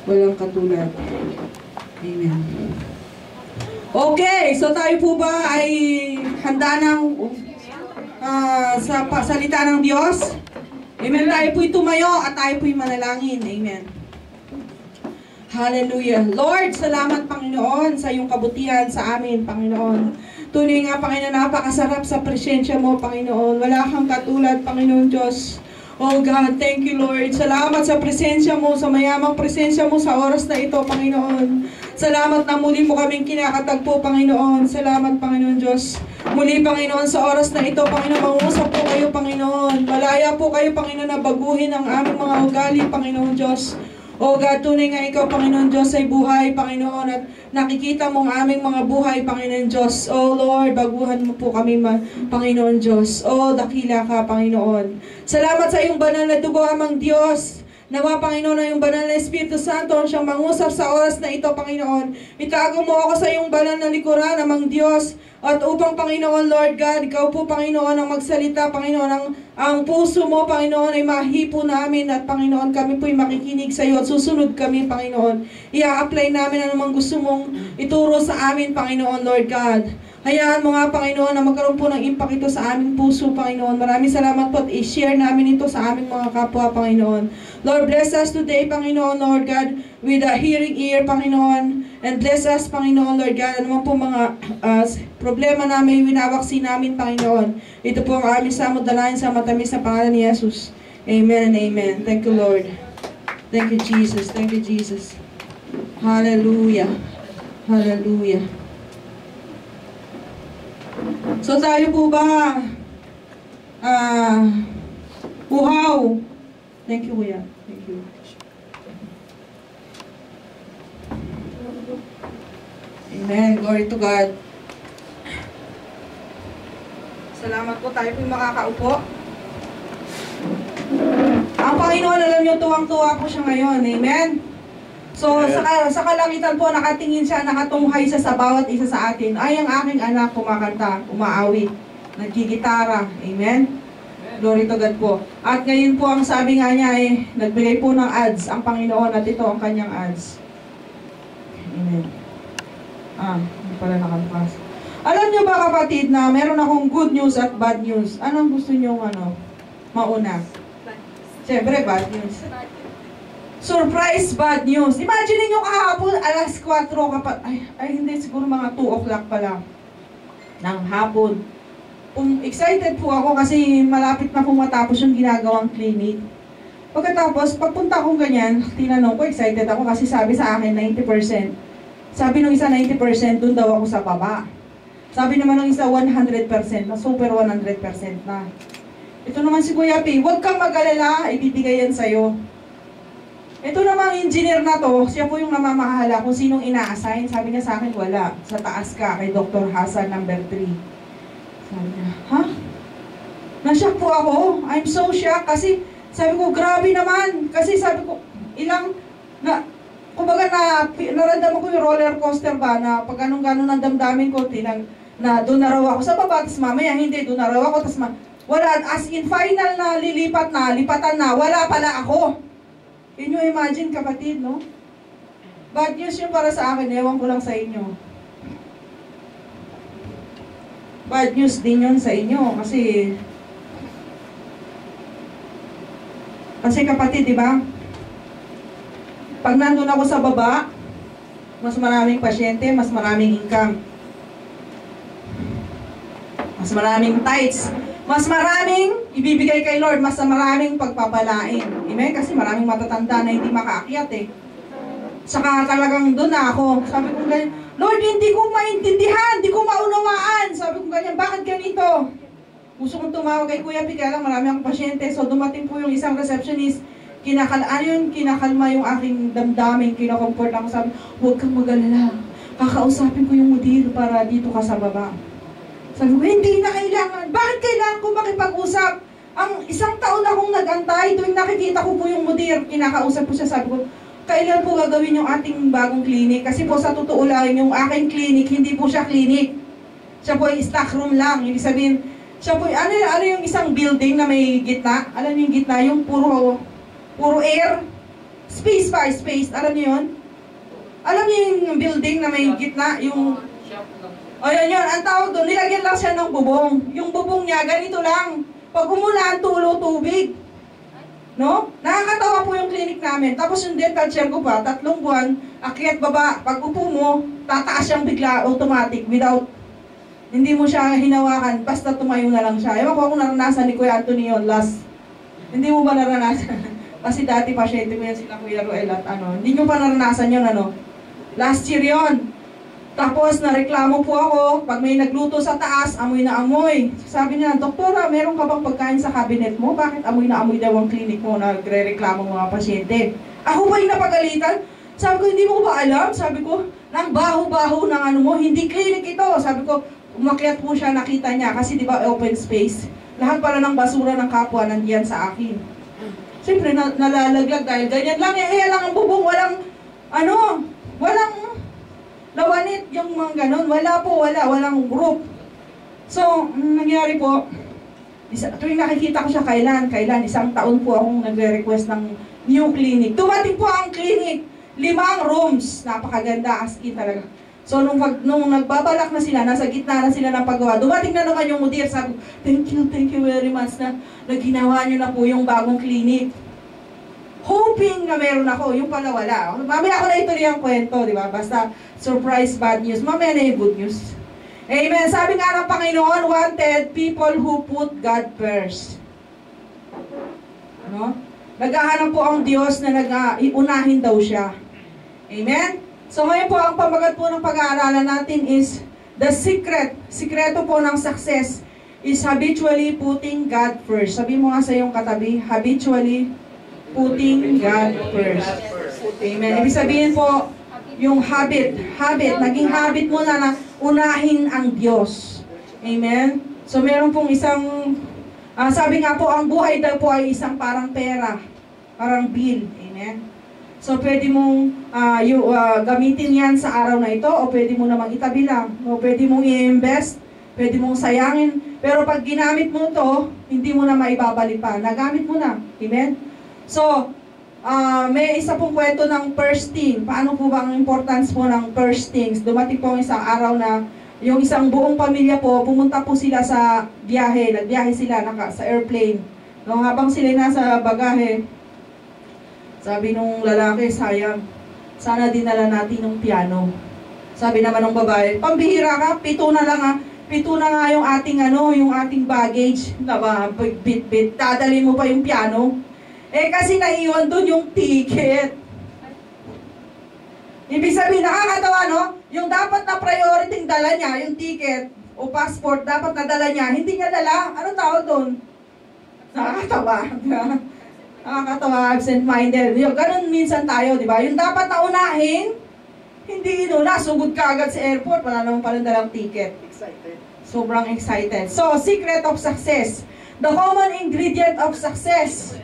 Walang katulad. Amen. Okay, so tayo po ba ay handa ng sa salita ng Diyos? Amen. Tayo po'y tumayo at tayo po'y manalangin. Amen. Hallelujah. Lord, salamat Panginoon sa iyong kabutihan sa amin, Panginoon. Tunay nga, Panginoon, napakasarap sa presensya mo, Panginoon. Wala kang katulad, Panginoon Diyos. Oh God, thank you, Lord. Salamat sa presensya mo, sa mayamang presensya mo sa oras na ito, Panginoon. Salamat na muli mo kaming kinakatagpo, Panginoon. Salamat, Panginoon Diyos. Muli, Panginoon, sa oras na ito, Panginoon, mangusap po kayo, Panginoon. Malaya po kayo, Panginoon, na baguhin ang aming mga ugali, Panginoon Diyos. O God, tunay nga ikaw, Panginoon Diyos, ay buhay, Panginoon, at nakikita mo ang aming mga buhay, Panginoon Diyos. O Lord, baguhan mo po kami, Panginoon Diyos. O, dakila ka, Panginoon. Salamat sa iyong banal na dugo, Amang Diyos. Nawa, Panginoon, na yung banal na Espiritu Santo siyang mangusap sa oras na ito, Panginoon. Itago mo ako sa iyong banal na likuran, Amang Diyos. At upang, Panginoon, Lord God, ikaw po, Panginoon, ang magsalita, Panginoon, ang puso mo, Panginoon, ay mahipo namin at, Panginoon, kami po'y makikinig sa iyo at susunod kami, Panginoon. I-apply namin ang namang gusto mong ituro sa amin, Panginoon, Lord God. Hayaan mo nga, Panginoon, na magkaroon po ng impact ito sa aming puso, Panginoon. Maraming salamat po at i-share namin ito sa aming mga kapwa, Panginoon. Lord, bless us today, Panginoon, Lord God, with a hearing ear, Panginoon. And bless us, Panginoon, Lord God, ano po mga problema na may winawaksin namin, Panginoon. Ito po ang aming samudalain sa matamis na pangalan ni Jesus. Amen and amen. Thank you, Lord. Thank you, Jesus. Thank you, Jesus. Hallelujah. Hallelujah. So tayo po ba uhaw? Thank you, Kuya. Thank you. Amen. Glory to God. Salamat po. Tayo po makakaupo. Ang Panginoon, alam niyo, tuwang-tuwa po siya ngayon. Amen. So, sa kalangitan po, nakatingin siya, nakatunghay siya sa bawat isa sa atin. Ay, ang aking anak, kumakanta, umaawit, nagkikitara. Amen? Glory to God po. At ngayon po, ang sabi nga niya, nagbigay po ng ads ang Panginoon at ito ang kanyang ads. Amen. Hindi pala nakalpas. Alam niyo ba, kapatid, na meron akong good news at bad news? Anong gusto niyo, mauna? Siyempre, bad news. Surprise bad news. Imagine niyo kahapon, alas 4 hindi, siguro mga 2 o'clock pa lang ng hapon. Excited po ako kasi malapit na pong matapos yung ginagawang clinic. Pagkatapos, pagpunta kong ganyan, tinanong ko, excited ako kasi sabi sa akin 90%. Sabi nung isa 90%, dun daw ako sa baba. Sabi naman nung isa 100%, na super 100% na. Ito naman si Kuya P, huwag kang mag-alala, ibibigay yan sa'yo. Ito namang engineer na to, siya po yung namamahala kung sinong ina-assign. Sabi niya sa akin, wala. Sa taas ka, kay Dr. Hasan, number 3. Sabi niya, ha? Na-shock po ako. I'm so shocked kasi sabi ko, grabe naman. Kasi sabi ko, kumbaga naramdaman ko yung roller coaster ba, na pag anong-ganon ang damdamin ko, na doon na raw ako sa baba, tapos mamaya hindi, doon na raw ako, tapos wala, as in final na lipatan na, wala pala ako. Can you imagine, kapatid, no? Bad news yun para sa akin, ewan ko lang sa inyo. Bad news din yun sa inyo, kasi kapatid, di ba? Pag nandun ako sa baba, mas maraming pasyente, mas maraming income. Mas maraming tithes. Mas maraming ibibigay kay Lord, mas maraming pagpapalain. Amen? Kasi maraming matatanda na hindi makaakyat Saka talagang doon na ako. Sabi ko ganyan, Lord, hindi ko maintindihan, hindi ko maunawaan. Sabi ko ganyan, bakit ganito? Gusto kong tumawag kay Kuya P, kaya lang marami akong pasyente. So dumating po yung isang receptionist, kinakalma yung aking damdamin, kinakomfort ako. Sabi, huwag kang mag-alala. Kakausapin ko yung mudir para dito ka sa baba. Sabi ko, hindi na kailangan. Bakit kailangan ko makipag-usap? Ang isang taon akong nag-antay, tuwing nakikita ko po yung mudir, kinakausap ko siya, sabi ko, kailan po gagawin yung ating bagong clinic? Kasi po sa totoo lang, yung aking clinic, hindi po siya clinic. Siya po ay stock room lang. Ibig sabihin, siya po, ano yung isang building na may gitna? Alam yung gitna, yung puro air. Space pa, space. Alam niyo yun? Alam niyo yung building na may gitna? Yung... O yun. Ang tawag doon, nilagyan lang siya ng bubong. Yung bubong niya, ganito lang. Pag umulan, tulo, tubig. No? Nakakatawa po yung clinic namin. Tapos yung dental chair ko pa, 3 buwan, akyat baba. Pag upo mo, tataas siyang bigla, automatic, without, hindi mo siya hinawakan, basta tumayo na lang siya. Ewan ko kung naranasan ni Kuya Anthony yun, last. Hindi mo ba naranasan? Kasi dati pasyente ko yan sila Kuya Ruel at ano. Hindi nyo pa naranasan yun, ano? Last year yun. Tapos, nareklamo po ako, pag may nagluto sa taas, amoy na amoy. Sabi niya, Doktora, meron ka bang pagkain sa cabinet mo? Bakit amoy na amoy daw ang clinic mo? Nagre-reklamo mga pasyente. Ako ba yung napagalitan? Sabi ko, hindi mo ba alam? Sabi ko, nang baho-baho ng ano mo, hindi clinic ito. Sabi ko, umakyat po siya, nakita niya, kasi di ba open space. Lahat pala ng basura ng kapwa nandiyan sa akin. Siyempre, nalalaglag dahil ganyan lang. Lang ang bubong, walang, walang, lawanit yung mga ganun. Walang group. So, nangyari po, tuwing nakikita ko siya kailan, 1 taon po akong nagre-request ng new clinic. Dumating po ang clinic, 5 rooms. Napakaganda, as in talaga. So, nung nagbabalak na sila, nasa gitna na sila ng paggawa, dumating na naman yung mudir, sabi, thank you very much na ginawa nyo na po yung bagong clinic. Hoping na meron ako, yung pala wala. Mamaya ako na ituloy ang kwento, di ba? Basta surprise bad news, mamaya na yung good news. Amen. Sabi nga ng Panginoon, wanted people who put God first. No? Naghahanap po ang Diyos na iunahin daw siya. Amen? So ngayon po, ang pamagat po ng pag-aaralan natin is the sikreto po ng success is habitually putting God first. Sabi mo nga sa iyong katabi, habitually putting God first. Amen. Ibig sabihin po, yung habit, naging habit mo na unahin ang Diyos. Amen. So meron pong isang, sabi nga po, ang buhay daw po ay isang parang pera, parang bill. Amen. So pwede mong gamitin yan sa araw na ito, o pwede mo namang itabi lang, o pwede mong i-invest, pwede mong sayangin. Pero pag ginamit mo to, hindi mo na maibabalik pa. Nagamit mo na. Amen. So, may isa pong kwento ng first thing. Paano po ba ang importance po ng first things? Dumating po isang araw na yung isang buong pamilya po, pumunta po sila sa biyahe. Nagbiyahe sila sa airplane. Nung habang sila nasa bagahe, sabi nung lalaki, sayang, sana dinala natin ng piano. Sabi naman ng babae, pambihira ka, 7 na lang ha. 7 na nga yung ating baggage. Diba, bit-bit, dadalhin mo pa yung piano. Kasi naiwan doon yung ticket. Ibig sabihin, nakakatawa, no? Yung dapat na priority dala niya, yung ticket o passport, dapat nadala niya, hindi niya dala. Ano tawag doon? Nakakatawa. Nakakatawa, absent-minded. Ganun minsan tayo, di ba? Yung dapat na unahin, hindi inuna. Sugod ka agad sa airport, wala naman palang dalang ticket. Excited. Sobrang excited. So, secret of success. The common ingredient of success.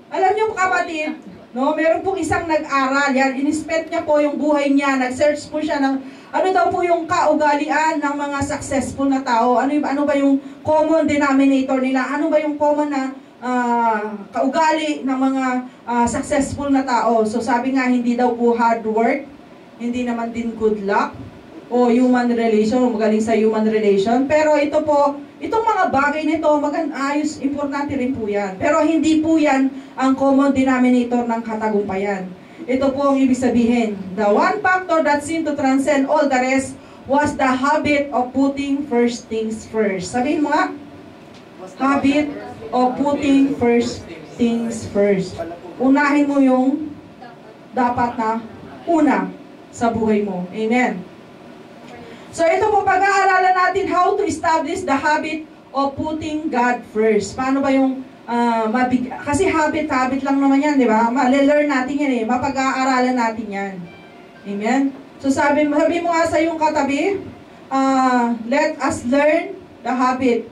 Alam niyo kapatid, no, meron pong isang nag-aral, yan, in-inspect niya po yung buhay niya, nag-search po siya ng, ano daw po yung kaugalian ng mga successful na tao, ano ba yung common denominator nila, ano ba yung common na kaugali ng mga successful na tao. So sabi nga, hindi daw po hard work, hindi naman din good luck, o human relation, magaling sa human relation, pero ito po, itong mga bagay nito, ayos, importante rin po yan. Pero hindi po yan ang common denominator ng katagumpayan. Ito po ang ibig sabihin. The one factor that seemed to transcend all the rest was the habit of putting first things first. Sabihin mo nga, habit of putting first things first. Unahin mo yung dapat na una sa buhay mo. Amen. So ito po, pag-aaralan natin how to establish the habit of putting God first. Paano ba yung kasi habit lang naman yan, di ba? Mali-learn natin yan eh. Mapag-aaralan natin yan. Amen? So sabi mo nga sa iyong katabi, let us learn the habit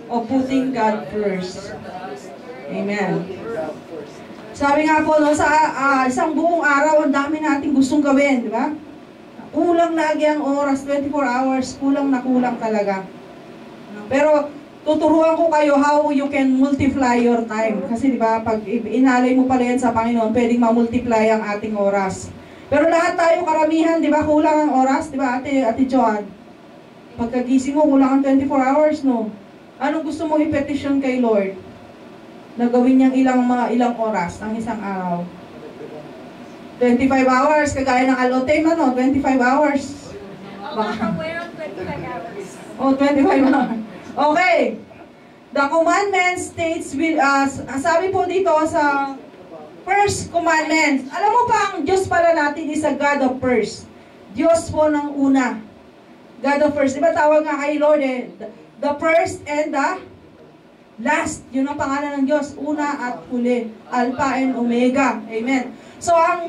of putting God first. Amen. Sabi nga po, no, sa isang buong araw, ang dami nating gustong gawin, di ba? Kulang lagi ang oras, 24 hours, kulang na kulang talaga. Pero tuturuan ko kayo how you can multiply your time. Kasi di ba, pag inalay mo pala yan sa Panginoon, pwedeng ma-multiply ang ating oras. Pero lahat tayo karamihan, di ba, kulang ang oras, di ba, Ate Joan? Pagkagising mo, kulang ang 24 hours, no? Anong gusto mo i-petition kay Lord? Na gawin niyang ilang oras ang isang araw? 25 hours, kagaya ng allotment, no? 25 hours. We're on 25 hours. Oh, 25 hours. Okay. The commandment states, sabi po dito sa first commandment, alam mo pa, ang Diyos pala natin is a God of first. Diyos po ng una. God of first. Diba tawag nga kay Lord the first and the last. Yun ang pangalan ng Diyos. Una at huli. Alpha and Omega. Amen. So, ang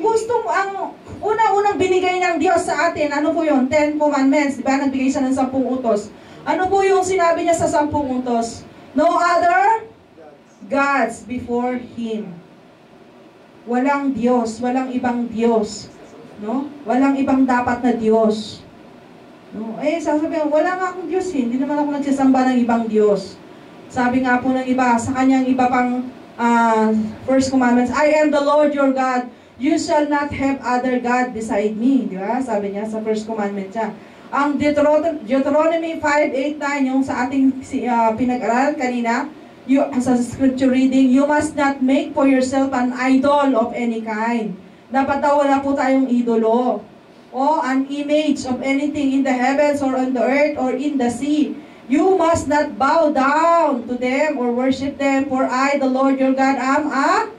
unang binigay ng Diyos sa atin, ano po yun? 10 commandments. Diba? Nagbigay siya ng 10 utos. Ano po yung sinabi niya sa 10 utos? No other gods before Him. Walang Diyos, walang ibang Diyos. No? Walang ibang dapat na Diyos. No? Sasabihin, wala nga akong Diyos eh. Hindi naman ako nagsasamba ng ibang Diyos. Sabi nga po ng iba, sa kanyang iba pang first commandments, I am the Lord your God. You shall not have other God beside me. Di ba? Sabi niya sa first commandment siya. Ang Deuteronomy 5:8-9, yung sa ating pinag-aralan kanina, sa scripture reading, you must not make for yourself an idol of any kind. Dapat daw wala po tayong idolo. O an image of anything in the heavens or on the earth or in the sea. You must not bow down to them or worship them, for I, the Lord your God, am a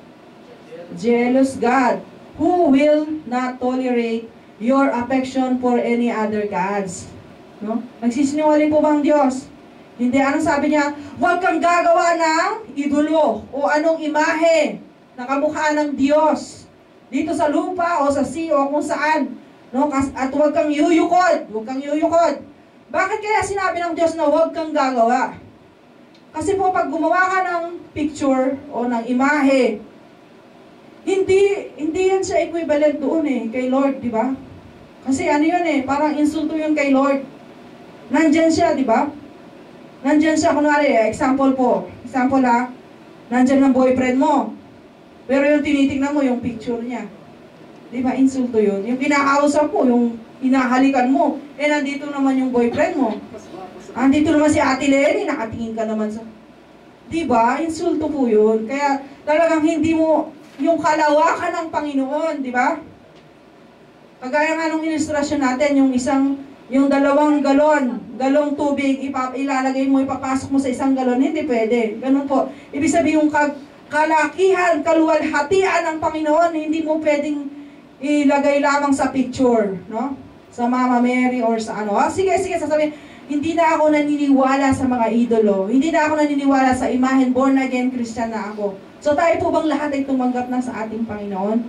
jealous God, who will not tolerate your affection for any other gods. No? Nagsisinungaling po ba ang Diyos? Hindi. Anong sabi niya? Huwag kang gagawa ng idolo o anong imahe na kamukha ng Diyos dito sa lupa o sa sea o kung saan. No? At huwag kang yuyukod. Huwag kang yuyukod. Bakit kaya sinabi ng Diyos na huwag kang gagawa? Kasi po pag gumawa ka ng picture o ng imahe, hindi yan siya equivalent doon kay Lord, di ba? Kasi ano yun parang insulto yun kay Lord. Nandyan siya, di ba? Nandyan siya, kunwari, example nandyan ang boyfriend mo. Pero yung tinitignan mo, yung picture niya. Di ba, insulto yun. Yung kinakausap mo, yung inahalikan mo, nandito naman yung boyfriend mo. Andito naman si Ate Lenny, nakatingin ka naman sa... Di ba, insulto po yun. Kaya talagang hindi mo, yung kalawakan ng Panginoon, di ba? Kagaya nga nung ilustrasyon natin, yung 2 galong tubig, ilalagay mo, ipapasok mo sa 1 galon, hindi pwede. Ganun po. Ibig sabihin yung kalakihan, kaluwalhatian ng Panginoon, hindi mo pwedeng ilagay lamang sa picture, no? Sa Mama Mary or sa ano. Sige, sasabihin, hindi na ako naniniwala sa mga idolo. Hindi na ako naniniwala sa imahen, born again Christian na ako. So tayo po bang lahat ay tumanggap na sa ating Panginoon?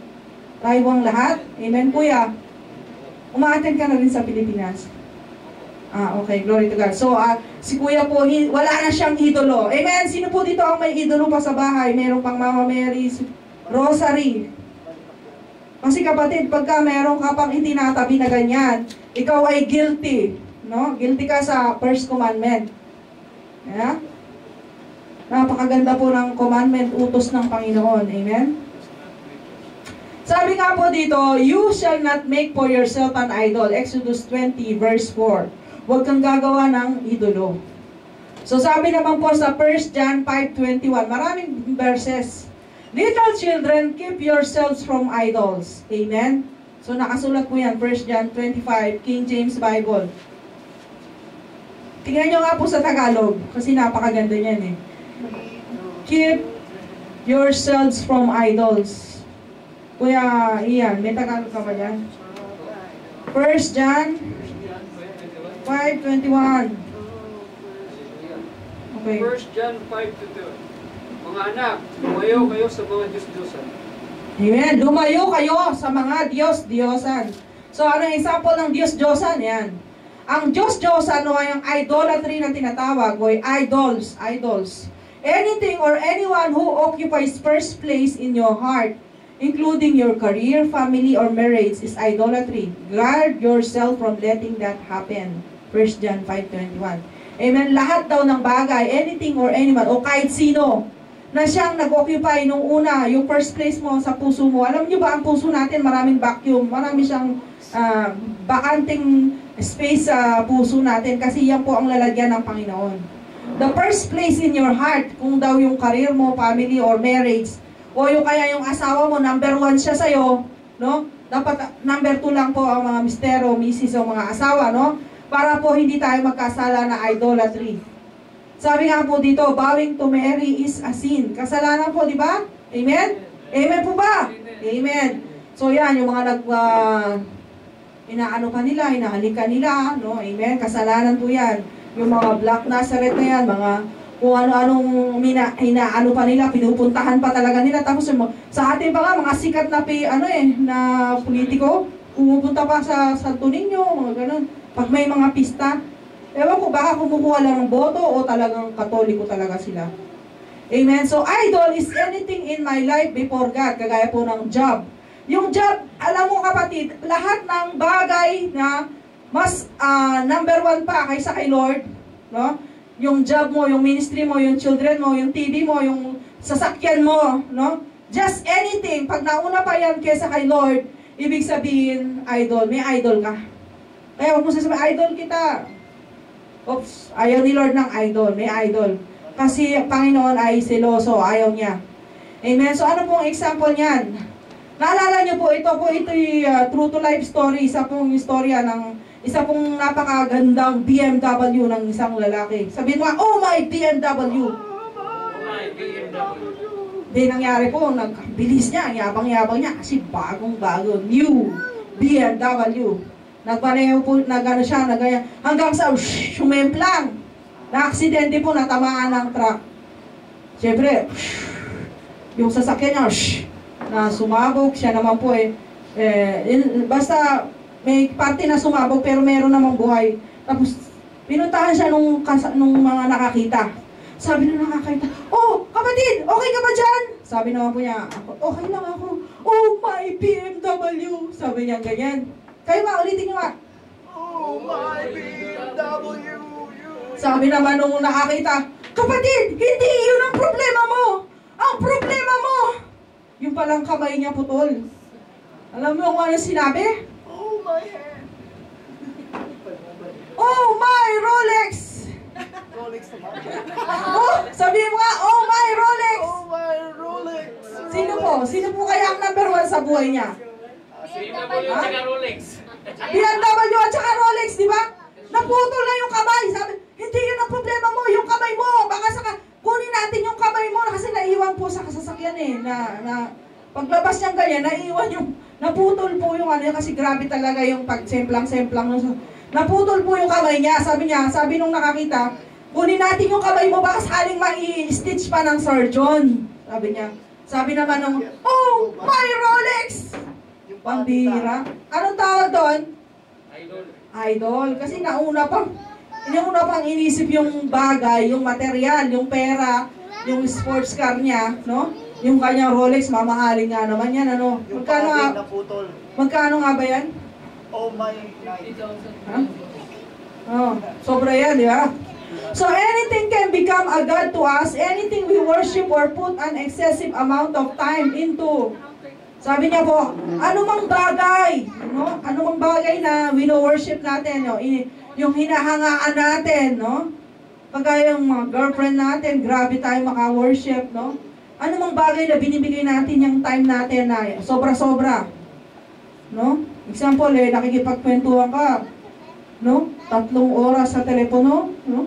Tayo bang lahat? Amen, Kuya? Umaattend ka na rin sa Pilipinas. Okay. Glory to God. So, si Kuya po, wala na siyang idolo. Amen? Sino po dito ang may idolo pa sa bahay? Meron pang Mama Mary, Rosary. Kasi kapatid, pagka meron ka pang itinatabi na ganyan, ikaw ay guilty. No? Guilty ka sa first commandment. Yeah? Napakaganda po ng commandment, utos ng Panginoon. Amen? Sabi nga po dito, you shall not make for yourself an idol. Exodus 20 verse 4. Huwag kang gagawa ng idolo. So sabi naman po sa 1 John 5:21, maraming verses. Little children, keep yourselves from idols. Amen? So nakasulat po yan, 1 John 25, King James Bible. Tingnan nyo nga po sa Tagalog, kasi napakaganda niyan Keep yourselves from idols. Kuya Ian, may Tagalog ka ba dyan? 1 John 5:21. Okay. 1 John 5:22. Mga anak, lumayo kayo sa mga Diyos-Diyosan. Amen. Lumayo kayo sa mga Diyos-Diyosan. So, ano yung example ng Diyos-Diyosan? Yan. Ang Diyos-Diyosan o yung idolatry na tinatawag o idols. Anything or anyone who occupies first place in your heart, including your career, family, or marriage, is idolatry. Guard yourself from letting that happen. 1 John 5:21. Amen? Lahat daw ng bagay, anything or anyone, o kahit sino, na siyang nag-occupy nung una, yung first place mo sa puso mo. Alam niyo ba, ang puso natin, maraming vacuum, marami siyang bakanting space sa puso natin kasi yan po ang lalagyan ng Panginoon. The first place in your heart, kung daw yung career mo, family, or marriage, o yung kaya yung asawa mo, number 1 siya sa'yo, no? Dapat number 2 lang po ang mga mister o misis o mga asawa, no? Para po hindi tayo magkasala na idolatry. Sabi nga po dito, bowing to Mary is a sin. Kasalanan po, di ba? Amen? Amen po ba? Amen. So yan, yung mga inaano ka nila, inahalikan nila, no? Amen? Kasalanan po yan. Yung mga Black Nazareth na yan, mga kung ano-anong inaano pa nila, pinupuntahan pa talaga nila. Tapos sa atin pa nga, mga sikat na na politiko, pumupunta pa sa Santo Niño, mga ganun. Pag may mga pista, ewan ko, baka kumukuha lang ng boto o talagang katoliko talaga sila. Amen? So, idol is anything in my life before God, kagaya po ng job. Yung job, alam mo kapatid, lahat ng bagay na mas number 1 pa kaysa kay Lord, no? Yung job mo, yung ministry mo, yung children mo, yung TV mo, yung sasakyan mo, no? Just anything, pag nauna pa yan kaysa kay Lord, ibig sabihin, idol, may idol ka. Kaya huwag mo sasabihin, idol kita. Oops, ayaw ni Lord ng idol, may idol. Kasi Panginoon ay seloso, ayaw niya. Amen? So ano pong example niyan? Naalala niyo po, ito'y true to life story, isa pong istorya ng isa pong napakagandang BMW ng isang lalaki. Sabihin mo, oh my BMW! Oh my BMW! Di nangyari po, nagbilis niya, ang yabang-yabang niya, kasi bagong-bago, new BMW. Nagpareho po, nagano siya, nagaya, hanggang sa sumemplang. Na-aksidente po, natamaan ng truck. Siyempre, yung sasakyan niya, na sumabog, siya naman po basta may parte na sumabog, pero meron namang buhay. Tapos, pinuntahan siya nung mga nakakita. Sabi nung nakakita, oh, kapatid, okay ka ba dyan? Sabi naman po niya, okay lang ako. Oh, my BMW. Sabi niya, ganyan. Kayo nga, ulitin nyo nga. Oh, my BMW! Sabi naman nung nakakita, kapatid, hindi yun ang problema mo. Ang problema mo, yung palang kamay niya putol. Alam mo kung ano sinabi? Oh, my hand! Oh, my Rolex! Rolex naman. Oh, sabihin mo nga, oh, my Rolex! Oh, my Rolex! Sino po? Sino po kaya ang number 1 sa buhay niya? BMW at Rolex. BMW at saka Rolex, di ba? Naputol na yung kamay. Sabi, hindi yun ang problema mo, yung kamay mo. Baka kunin natin yung kamay mo kasi naiwan po sa kasasakyan na paglabas niyang ganyan, naiwan yung, naputol po yung kasi grabe talaga yung pagsemplang-semplang. Naputol po yung kamay niya. Sabi nung nakakita, kunin natin yung kamay mo, baka saling mai-stitch pa ng surgeon. Sabi niya. Sabi naman nung, oh, my Rolex! Pambira. Anong tawag doon? Idol. Idol. Kasi nauna pang inisip yung bagay, yung material, yung pera, yung sports car niya, no? Yung kanyang Rolex, mamahalin nga naman yan, ano? Yung Magkano nga? pagkain na putol. Magkano nga ba yan? Oh, my night. Ha? Oh, sobra yan, di ba? So anything can become a God to us, anything we worship or put an excessive amount of time into. Sabi niya po, anumang bagay, no? Anumang bagay na wino-worship natin, no? Yung hinahangaan natin, no? Kagaya yung mga girlfriend natin, grabe tayo maka-worship, no? Anumang bagay na binibigay natin yung time natin na sobra-sobra, no? Example, nakikipagkwentuhan ka, no? 3 oras sa telepono, no?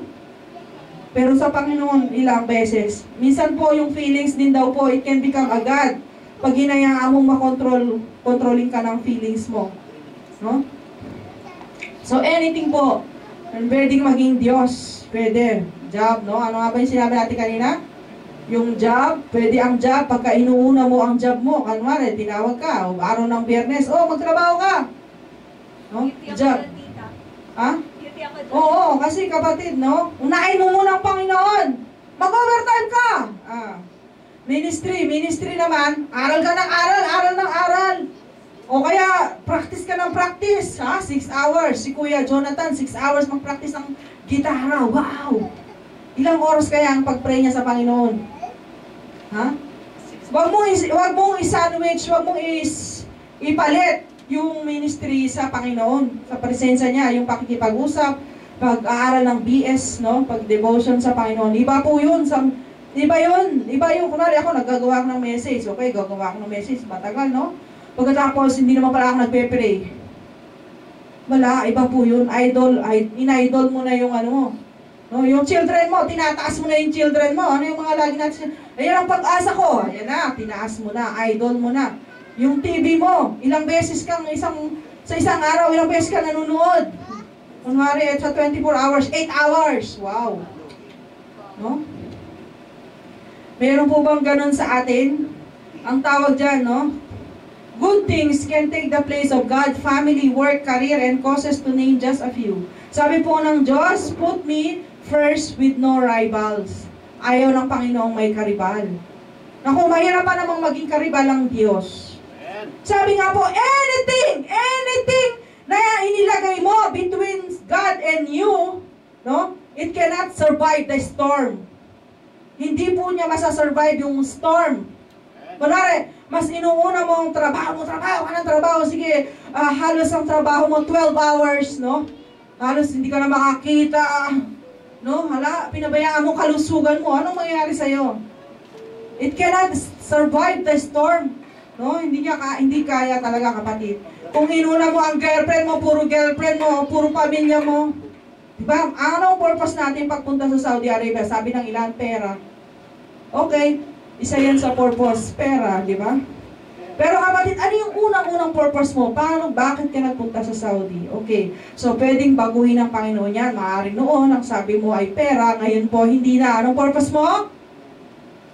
Pero sa Panginoon, ilang beses. Minsan po yung feelings din daw po, it can become a God. Pag hinayaan mong kontrolin ka ng feelings mo. No? So anything po, pwedeng maging Diyos, pwede. Job, no? Ano nga ba yung sinabi natin kanina? Yung job, pwede ang job, pagka inuuna mo ang job mo, kanwari, tinawag ka, o araw ng Biyernes, oh, magtrabaho ka. No? Job. Ha? Oo, kasi kapatid, no? Unahin mo muna ang Panginoon. Mag-overtime ka. Ministry naman, aral ka ng aral. O kaya, practice ka ng practice, ha? 6 hours. Si Kuya Jonathan, 6 hours mag-practice ng Gitara, wow! Ilang oras kaya ang pag-pray niya sa Panginoon? Ha? Wag mong i-sandwich, wag mong ipalit yung ministry sa Panginoon, sa presensya niya, yung pakikipag-usap, pag-aaral ng BS, no? Pag-devotion sa Panginoon. Iba po yun. Iba yun. Kunwari ako, naggagawa ako ng message. Okay, gagawa ako ng message. Matagal, no? Pagkatapos, hindi naman pala ako nagpe-pray. Wala, iba po yun. In-idol mo na yung ano mo. No, yung children mo, tinataas mo na yung children mo. Ano yung mga lagi natin? Ayan ang pag-asa ko. Ayan na, tinaas mo na. Idol mo na. Yung TV mo, ilang beses kang sa isang araw, ilang beses ka nanonood. Kunwari, sa 24 hours, 8 hours. Wow. No? Meron po bang ganun sa atin? Ang tawag dyan, no? Good things can take the place of God, family, work, career, and causes to name just a few. Sabi po ng Diyos, put me first with no rivals. Ayaw ng Panginoong may karibal. Naku, mahirap pa namang maging karibal ang Diyos. Sabi nga po, anything na inilagay mo between God and you, no? It cannot survive the storm. Hindi po niya masasurvive yung storm. Kunwari, mas inuuna mo ang trabaho, sige, halos ang trabaho mo 12 hours, no? Halos hindi ka na makakita, no? Hala, pinabayaan mo kalusugan mo, anong mangyayari sa'yo? It cannot survive the storm, no? Hindi kaya talaga, kapatid. Kung inuna mo ang girlfriend mo, puro pamilya mo, diba? Anong purpose natin pagpunta sa Saudi Arabia? Sabi ng ilan, pera. Okay, isa yan sa purpose, pera, di ba? Pero kapatid, ano yung unang-unang purpose mo? Bakit ka nagpunta sa Saudi? Okay, so pwedeng baguhin ng Panginoon yan. Maaaring noon, ang sabi mo ay pera, ngayon po hindi na. Anong purpose mo?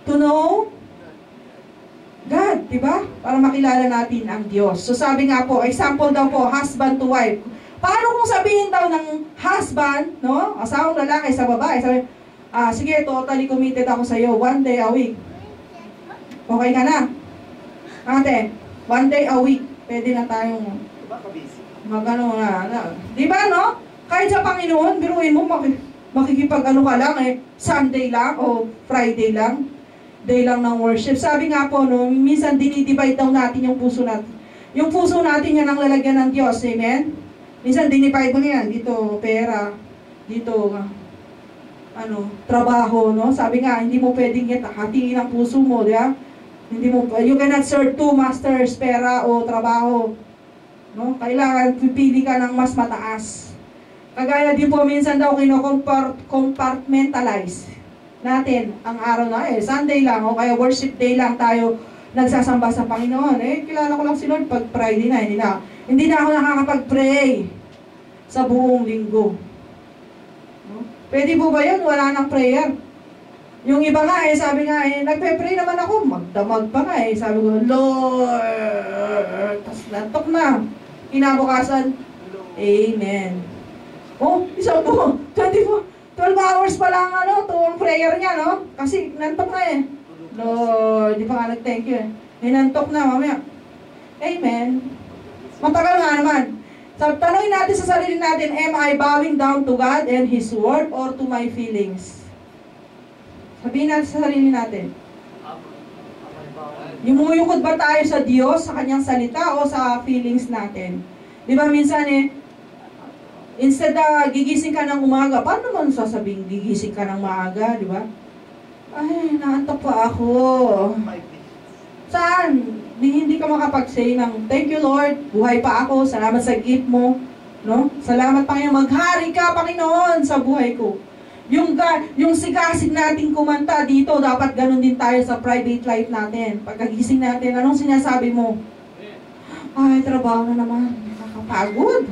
To know God, di ba? Para makilala natin ang Diyos. So sabi nga po, example daw po, husband to wife. Paano kung sabihin daw ng husband, no? Asawang lalaki sa babae, sabi, sige, totally committed ako sa iyo, 1 day a week. Okay ka na? Ate, 1 day a week, pwede na tayong magano na. Di ba, no? Kahit sa Panginoon, biruin mo, makikipag-ano ka lang, Sunday lang o Friday lang, day lang ng worship. Sabi nga po, no, minsan dinidivide daw natin yung puso natin. Yung puso natin yan ang lalagyan ng Diyos, amen? Minsan dinivide mo yan, dito pera, dito trabaho, no? Sabi nga, hindi mo pwedeng hatiin ang puso mo, di ba? You cannot serve two masters, pera o trabaho. No? Kailangan pipili ka ng mas mataas. Kagaya din po minsan daw compartmentalize natin ang araw na Sunday lang o kaya worship day lang tayo nagsasamba sa Panginoon. Kilala ko lang si Lord pag Friday na, hindi na ako nakakapag-pray sa buong linggo. No? Pwede po ba yun? Wala nang prayer. Yung iba nga sabi nga nagpe-pray naman ako, magdamag pa nga sabi ko, Lord, tas nantok na. Kinabukasan, Amen. Oh, isang buong, 12 hours pa lang tuwang prayer niya, no? Kasi nantok na Lord, di pa nga nag-thank you nantok na, mamaya, Amen. Matagal nga naman. So, tanongin natin sa sarili natin, am I bowing down to God and His Word or to my feelings? Sabihin natin sa sarili natin. Yumuyukod ba tayo sa Diyos, sa Kanyang salita, o sa feelings natin? Di ba minsan instead na gigising ka ng umaga, paano naman sasabihin gigising ka ng maaga, di ba? Ay, naantok pa ako. Saan? Hindi ka makapag-say ng, thank you Lord, buhay pa ako, salamat sa gift mo. No? Salamat Panginoon, maghari ka Panginoon sa buhay ko. Yung sigasig nating kumanta dito, dapat ganun din tayo sa private life natin. Pagkagising natin, anong sinasabi mo? Ay, trabaho na naman. Nakakapagod.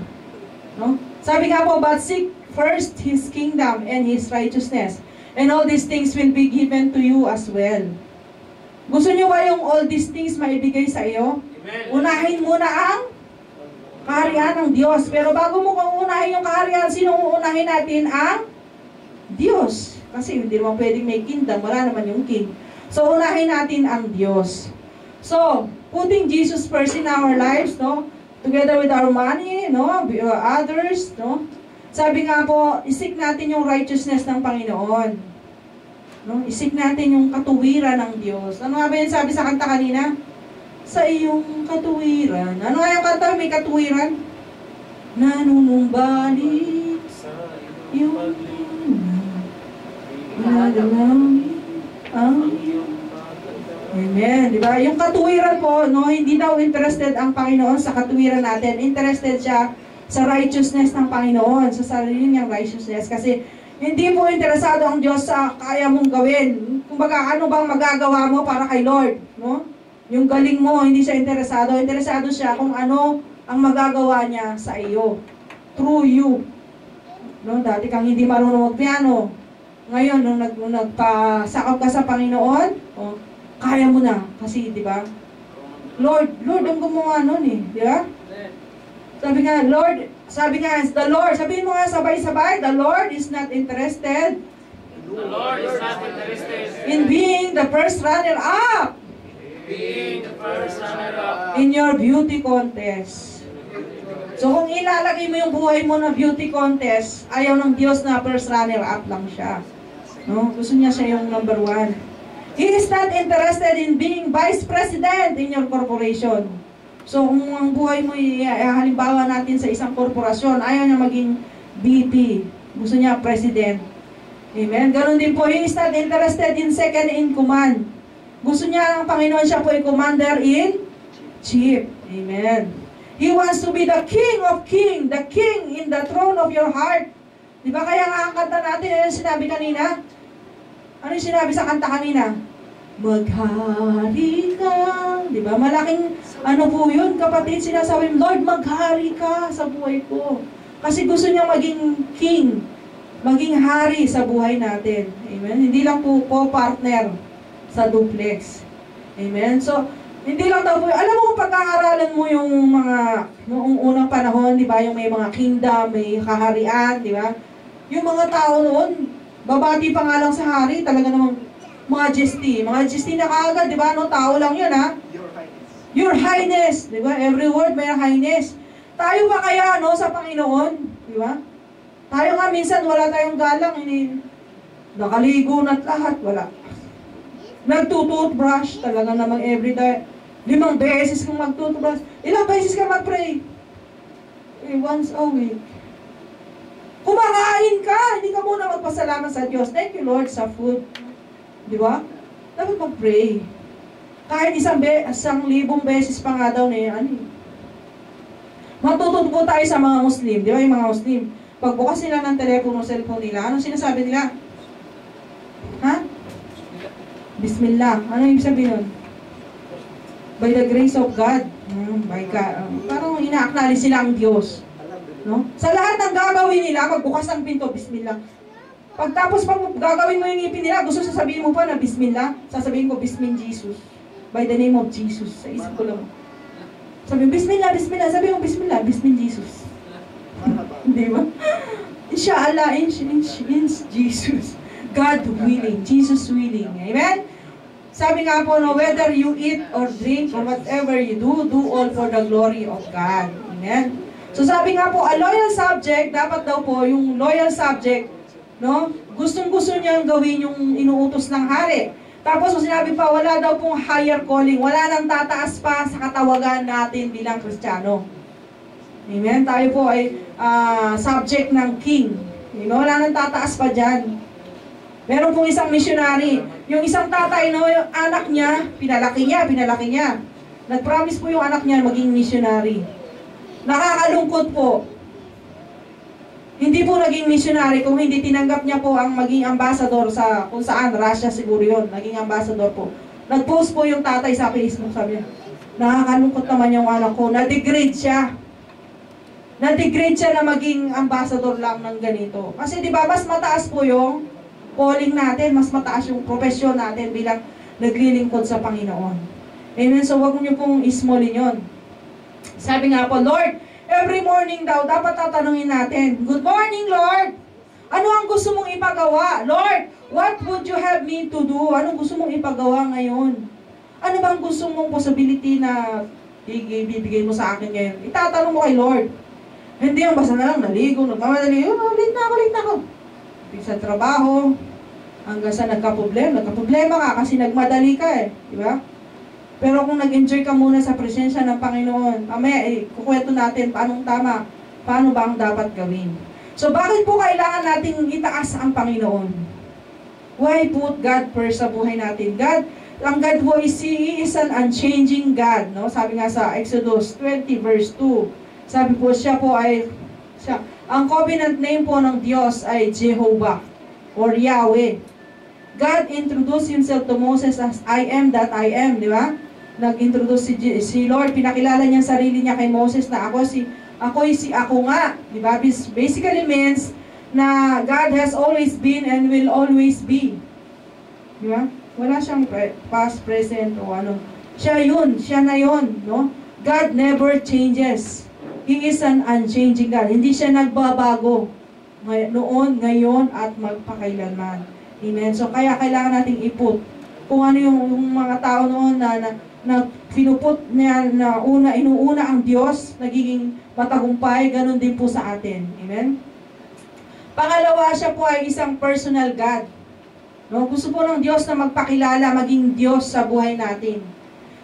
No? Sabi nga po, but seek first His kingdom and His righteousness, and all these things will be given to you as well. Gusto nyo ba yung all these things maibigay sa iyo? Unahin muna ang kaharian ng Diyos. Pero bago mo kung unahin yung kaharian, sino uunahin natin? Ang Diyos. Kasi hindi naman pwedeng may kingdom, wala naman yung king. So, unahin natin ang Diyos. So, putting Jesus first in our lives, no? Together with our money, no? Others, no? Sabi nga po, isik natin yung righteousness ng Panginoon. No? Isik natin yung katuwiran ng Diyos. Ano nga ba yun sabi sa kanta kanina? Sa iyong katuwiran. Ano nga yung kanta? May katuwiran? Nanunumbalik yung nadalamig ang Amen. Di ba? Yung katuwiran po, no, hindi daw interested ang Panginoon sa katuwiran natin. Interested siya sa righteousness ng Panginoon, sa sarili niyang righteousness. Kasi hindi po interesado ang Diyos sa kaya mong gawin. Kumbaga, ano bang magagawa mo para kay Lord? No? Yung galing mo, hindi siya interesado. Interesado siya kung ano ang magagawa niya sa iyo. Through you. No? Dati kang hindi marunong magpiano. Ngayon, nung nagpasakop ka sa Panginoon, oh, kaya mo na. Kasi, di ba? Lord ang gumawa nun eh. Di ba? Sabi nga, the Lord, sabihin mo nga sabay-sabay, the Lord is not interested The Lord is not interested in being the first runner-up being the first runner-up in your beauty contest. So kung ilalagay mo yung buhay mo na beauty contest, ayaw ng Diyos na first runner-up lang siya. No? Gusto niya siya yung number 1. He is not interested in being vice president in your corporation. So kung ang buhay mo, halimbawa natin sa isang korporasyon, ayaw niya maging VP. Gusto niya president. Amen? Ganon din po, he is not interested in second in command. Gusto niya ng Panginoon siya po ay commander in chief. Amen. He wants to be the King of King, the King in the throne of your heart. Diba kaya nga ang kanta natin, ano yung sinabi kanina? Ano yung sinabi sa kanta kanina? Maghari ka. Diba? Malaking ano po yun, kapatid, sinasabi, Lord, maghari ka sa buhay ko. Kasi gusto niya maging king, maging hari sa buhay natin. Amen? Hindi lang po partner sa duplex. Amen? So, hindi lang daw po, alam mo kung pag-aaralan mo yung mga, noong unang panahon, di ba, yung may mga kingdom, may kaharian, di ba? Yung mga tao noon, babati pa nga lang sa hari, talaga namang majesty na kaagad, di ba? No, tao lang yun, ha? Your Highness. Your Highness, di ba? Every word may Highness. Tayo ba kaya, no, sa Panginoon, di ba? Tayo nga minsan, wala tayong galang, nakaligo na't lahat, wala. Nagtututbrush, talaga namang everyday. 5 beses kang magtutbrush. Ilang beses kang mag-pray? Once a week. Kumakain ka, hindi ka muna magpasalamat sa Diyos. Thank you, Lord, sa food. Di ba? Dapat mag-pray. Kahit 1,000 beses pa nga daw na yan. Matututo po tayo sa mga Muslim. Di ba yung mga Muslim? Pagbukas nila ng telepono, cellphone nila, anong sinasabi nila? Ha? Bismillah. Ano yung sabihin nun? By the grace of God. Parang ina-acknowledge sila ang Diyos. No? Sa lahat ng gagawin nila, magbukas ng pinto, Bismillah. Pagtapos pag gagawin mo yung ngipin nila, gusto sasabihin mo pa na Bismillah, sasabihin ko, Bismin Jesus. By the name of Jesus. Sa isip ko lang. Sabi, Bismillah, Bismillah. Sabi mo, Bismillah, Bismin Jesus. Di ba? Inshallah, in Jesus. God willing, Jesus willing. Amen? Sabi nga po, no, whether you eat or drink or whatever you do, do all for the glory of God. Amen? So sabi nga po, a loyal subject, dapat daw po, yung loyal subject, no, gustong-gusto niyang gawin yung inuutos ng hari. Tapos sinabi pa, wala daw pong higher calling, wala nang tataas pa sa katawagan natin bilang Kristiyano. Amen? Tayo po ay subject ng king. Wala nang tataas pa dyan. Meron pong isang missionary. Yung isang tatay, no, yung anak niya, pinalaki niya. Nag-promise po yung anak niya maging missionary. Nakakalungkot po. Hindi po naging missionary kung hindi tinanggap niya po ang maging ambassador sa kung saan, Russia siguro yun, naging ambassador po. Nag-post po yung tatay sa Facebook, sabi niya, nakakalungkot naman yung anak ko, na-degrade siya. Na-degrade siya na maging ambassador lang ng ganito. Kasi di ba mas mataas po yung calling natin, mas mataas yung profesyon natin bilang naglilingkod sa Panginoon. Amen? So, wag niyo pong ismolin yun. Sabi nga po, Lord, every morning daw, dapat tatanungin natin, Good morning, Lord! Ano ang gusto mong ipagawa? Lord, what would you have me to do? Anong gusto mong ipagawa ngayon? Ano bang gusto mong possibility na bibigay mo sa akin ngayon? Itatanong mo kay Lord. Hindi yung basta na lang, naligo, nagmamadali, late na ako. Sa trabaho, hanggang sa nagka-problema ka kasi nagmadali ka eh, di ba? Pero kung nag-enjoy ka muna sa presensya ng Panginoon, mamaya kukwento natin paano tama, paano ba ang dapat gawin. So bakit po kailangan nating itaas ang Panginoon? Why put God first sa buhay natin? Ang God po He is an unchanging God, no? Sabi nga sa Exodus 20 verse 2. Sabi po siya, ang covenant name po ng Diyos ay Jehovah or Yahweh. God introduced Himself to Moses as I am that I am, di ba? Nag-introduce si Lord, pinakilala niya sarili niya kay Moses na ako nga, di ba? Basically means na God has always been and will always be. Di ba? Wala siyang past, present o ano. Siya na yun, no? God never changes. He is an unchanging God. Hindi siya nagbabago. Noon, ngayon, at magpakailanman. Amen? So, kaya kailangan nating iput. Kung ano yung mga tao noon na pinuput niya na inuuna ang Diyos, nagiging matagumpay, ganun din po sa atin. Amen? Pangalawa, siya po ay isang personal God. No? Gusto po ng Diyos na magpakilala, maging Diyos sa buhay natin.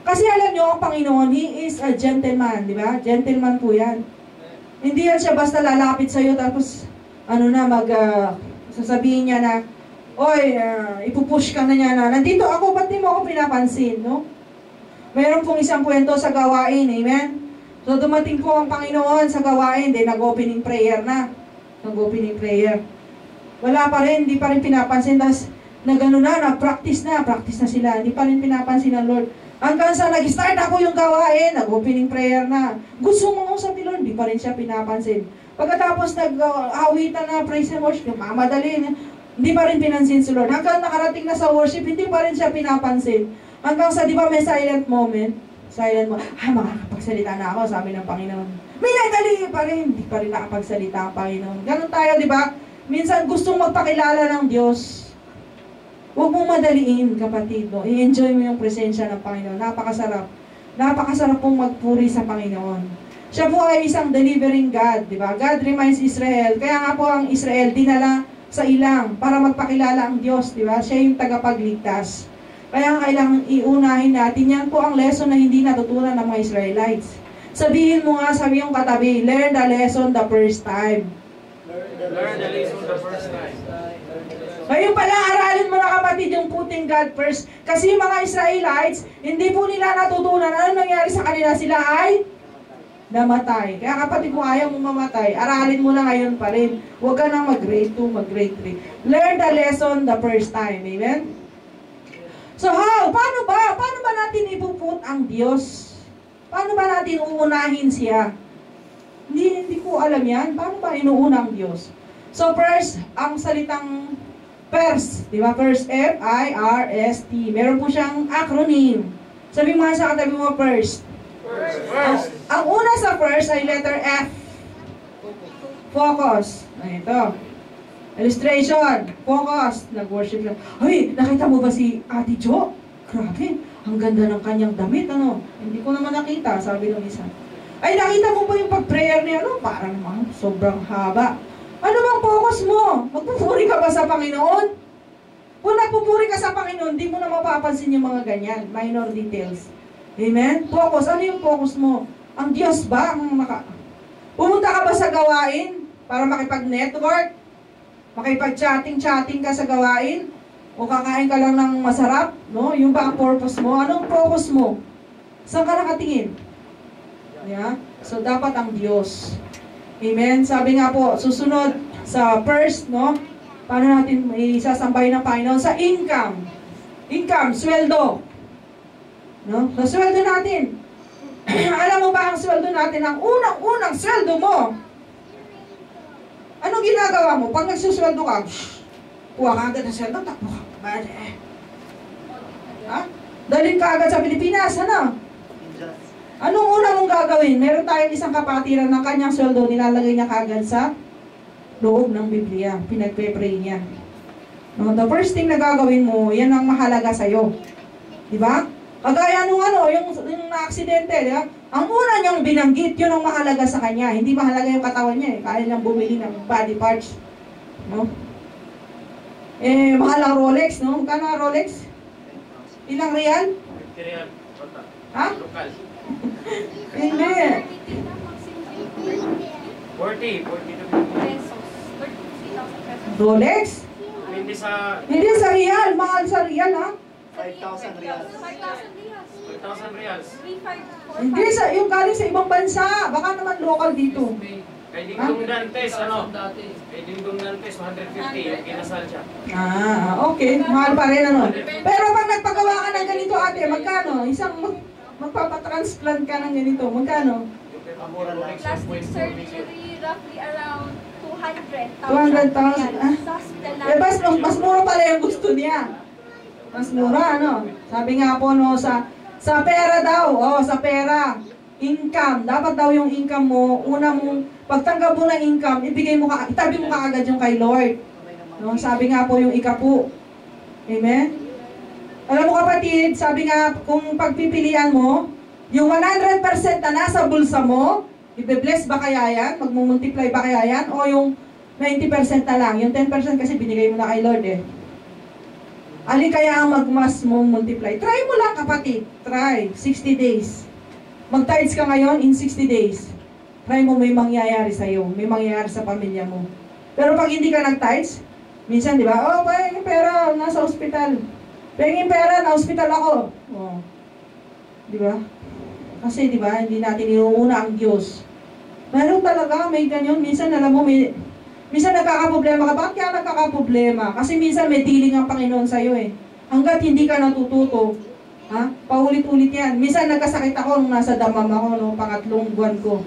Kasi alam nyo, ang Panginoon, He is a gentleman, di ba? Gentleman po yan. Hindi yan siya basta lalapit sa'yo, tapos, sasabihin niya na, oy, ipupush ka na niya na, nandito ako, ba't di mo ako pinapansin, no? Mayroon pong isang kwento sa gawain, amen? So, dumating po ang Panginoon sa gawain, then nag-opening prayer na. Nag-opening prayer. Wala pa rin, hindi pa rin pinapansin, tapos, practice na sila, hindi pa rin pinapansin ng Lord. Hanggang sa nag-start ako yung gawain, nag-opening prayer na. Gusto mo usap ni Lord, hindi pa rin siya pinapansin. Pagkatapos nag-awitan na, praise and worship, mamadali, hindi pa rin pinansin si Lord. Hanggang nakarating na sa worship, hindi pa rin siya pinapansin. Hanggang sa, di ba may silent moment? Makakapagsalita na ako, sabi ng Panginoon. May dali pa rin, hindi pa rin nakapagsalita ang Panginoon. Ganun tayo, di ba? Minsan gustong magpakilala ng Diyos. Huwag mong madaliin, kapatid. No? I-enjoy mo yung presensya ng Panginoon. Napakasarap. Napakasarap pong magpuri sa Panginoon. Siya po ay isang delivering God, di ba? God reminds Israel. Kaya nga po ang Israel dinala sa ilang para magpakilala ang Diyos, di ba? Siya yung tagapagligtas. Kaya kailangan iunahin natin. Yan po ang lesson na hindi natutunan ng mga Israelites. Sabihin mo nga, sabi yung katabi, learn the lesson the first time. Learn the lesson the first time. Ngayon pala, aralin mo na kapatid yung putting God first. Kasi yung mga Israelites, hindi po nila natutunan. Ano nangyari sa kanila? Sila ay namatay. Kaya kapatid, kung ayaw mo mamatay, aralin mo na ngayon pa rin. Huwag ka nang mag-grade 2, mag-grade 3. Learn the lesson the first time. Amen? So how? Paano ba? Paano ba natin ipuput ang Diyos? Paano ba natin uunahin siya? Hindi ko alam yan. Paano ba inuuna ang Diyos? So first, ang salitang first, di ba? First, F-I-R-S-T. Meron po siyang acronym. Sabi mo nga sa katabi mo, first. First. Ang una sa first ay letter F. Focus. Ito. Illustration. Focus. Nag-worship siya. Ay, nakita mo ba si Ate Jo? Grabe. Ang ganda ng kanyang damit, ano? Hindi ko naman nakita, sabi ng isa. Ay, nakita mo ba yung pag-prayer niya? Ano? Parang sobrang haba. Ano bang focus mo? Magpupuri ka ba sa Panginoon? Kung nagpupuri ka sa Panginoon, di mo na mapapansin yung mga ganyan. Minor details. Amen? Focus. Ano yung focus mo? Ang Diyos ba? Pumunta ka ba sa gawain para makipag-network? Makipag-chatting ka sa gawain? O kakain ka lang ng masarap? No? Yung ba ang purpose mo? Anong focus mo? Saan ka nakatingin? Yeah? So, dapat ang Diyos. Amen? Sabi nga po, susunod sa first, no? Paano natin isasambay ng Panginoon? Sa income. Income, sweldo. No? Sa sweldo natin. Alam mo ba ang sweldo natin? Ang unang sweldo mo. Anong ginagawa mo? Pag nagsusweldo ka, kuha ka agad ng sweldo, takbo ka. Ha? Dalhin ka agad sa Pilipinas, ano? Anong una mong gagawin? Meron tayong isang kapatiran ng kanyang sweldo, nilalagay niya kagad sa loob ng Biblia. Pinagpe-pray niya. No, the first thing na gagawin mo, yan ang mahalaga sa'yo. Diba? Kagaya nung yung na-aksidente, diba? Ang una niyang binanggit, yun ang mahalaga sa kanya. Hindi mahalaga yung katawan niya eh. Kaya niyang bumili ng body parts. No? Mahal ang Rolex, no? Magkano ang Rolex? Ilang real? 50 real. Bata. Ha? Lokal. Hindi. 40 pesos. 33,000 pesos. Rolex? Hindi sa Hindi sa real. Mahal sa real, ha? 5,000 reals. 5,000 reals. 5,000 reals. 3,500. Hindi, yung galing sa ibang bansa. Baka naman local dito. Kay Dingdong Dantes, ano? Kay Dingdong Dantes, 150. Yung kinasal siya. Okay. Mahal pa rin, ano? Pero pag nagpagawa ka ng ganito, ate, magkano? Isang magpapatransplant ka ng ganito, magkano? Yung kay Pamura Rolex, Plastic 1.4 surgery, roughly around 200,000. 200,000. Ah. Mas mura pala yung gusto niya. Mas mura, ano? Sabi nga po, no, sa pera daw, sa pera, income, dapat daw yung income mo, una mong, pagtanggap mo ng income, itabi mo kaagad yung kay Lord. No? Sabi nga po yung ikapu. Amen? Alam mo kapatid, sabi nga, kung pagpipilian mo, yung 100% na nasa bulsa mo, ibe-bless ba kaya yan? Magmumultiply ba kaya yan? O yung 90% na lang? Yung 10% kasi binigay mo na kay Lord eh. Alin kaya ang magmas mong multiply? Try mo lang kapatid. Try. 60 days. Mag-tithes ka ngayon in 60 days. Try mo may mangyayari sa'yo. May mangyayari sa pamilya mo. Pero pag hindi ka nag-tithes, minsan di ba, pahingin pera, nasa ospital. Pahingin pera, na-hospital ako. Di ba? Kasi di ba, hindi natin inuuna ang Diyos. Meron talaga, may ganyan. Minsan alam mo, minsan nagkakaproblema ka. Bakit kaya nagkakaproblema? Kasi minsan may dealing ang Panginoon sa'yo eh. Hanggat hindi ka natututo, paulit-ulit yan. Minsan nagkasakit ako nung nasa damam ako, no, pangatlong buwan ko.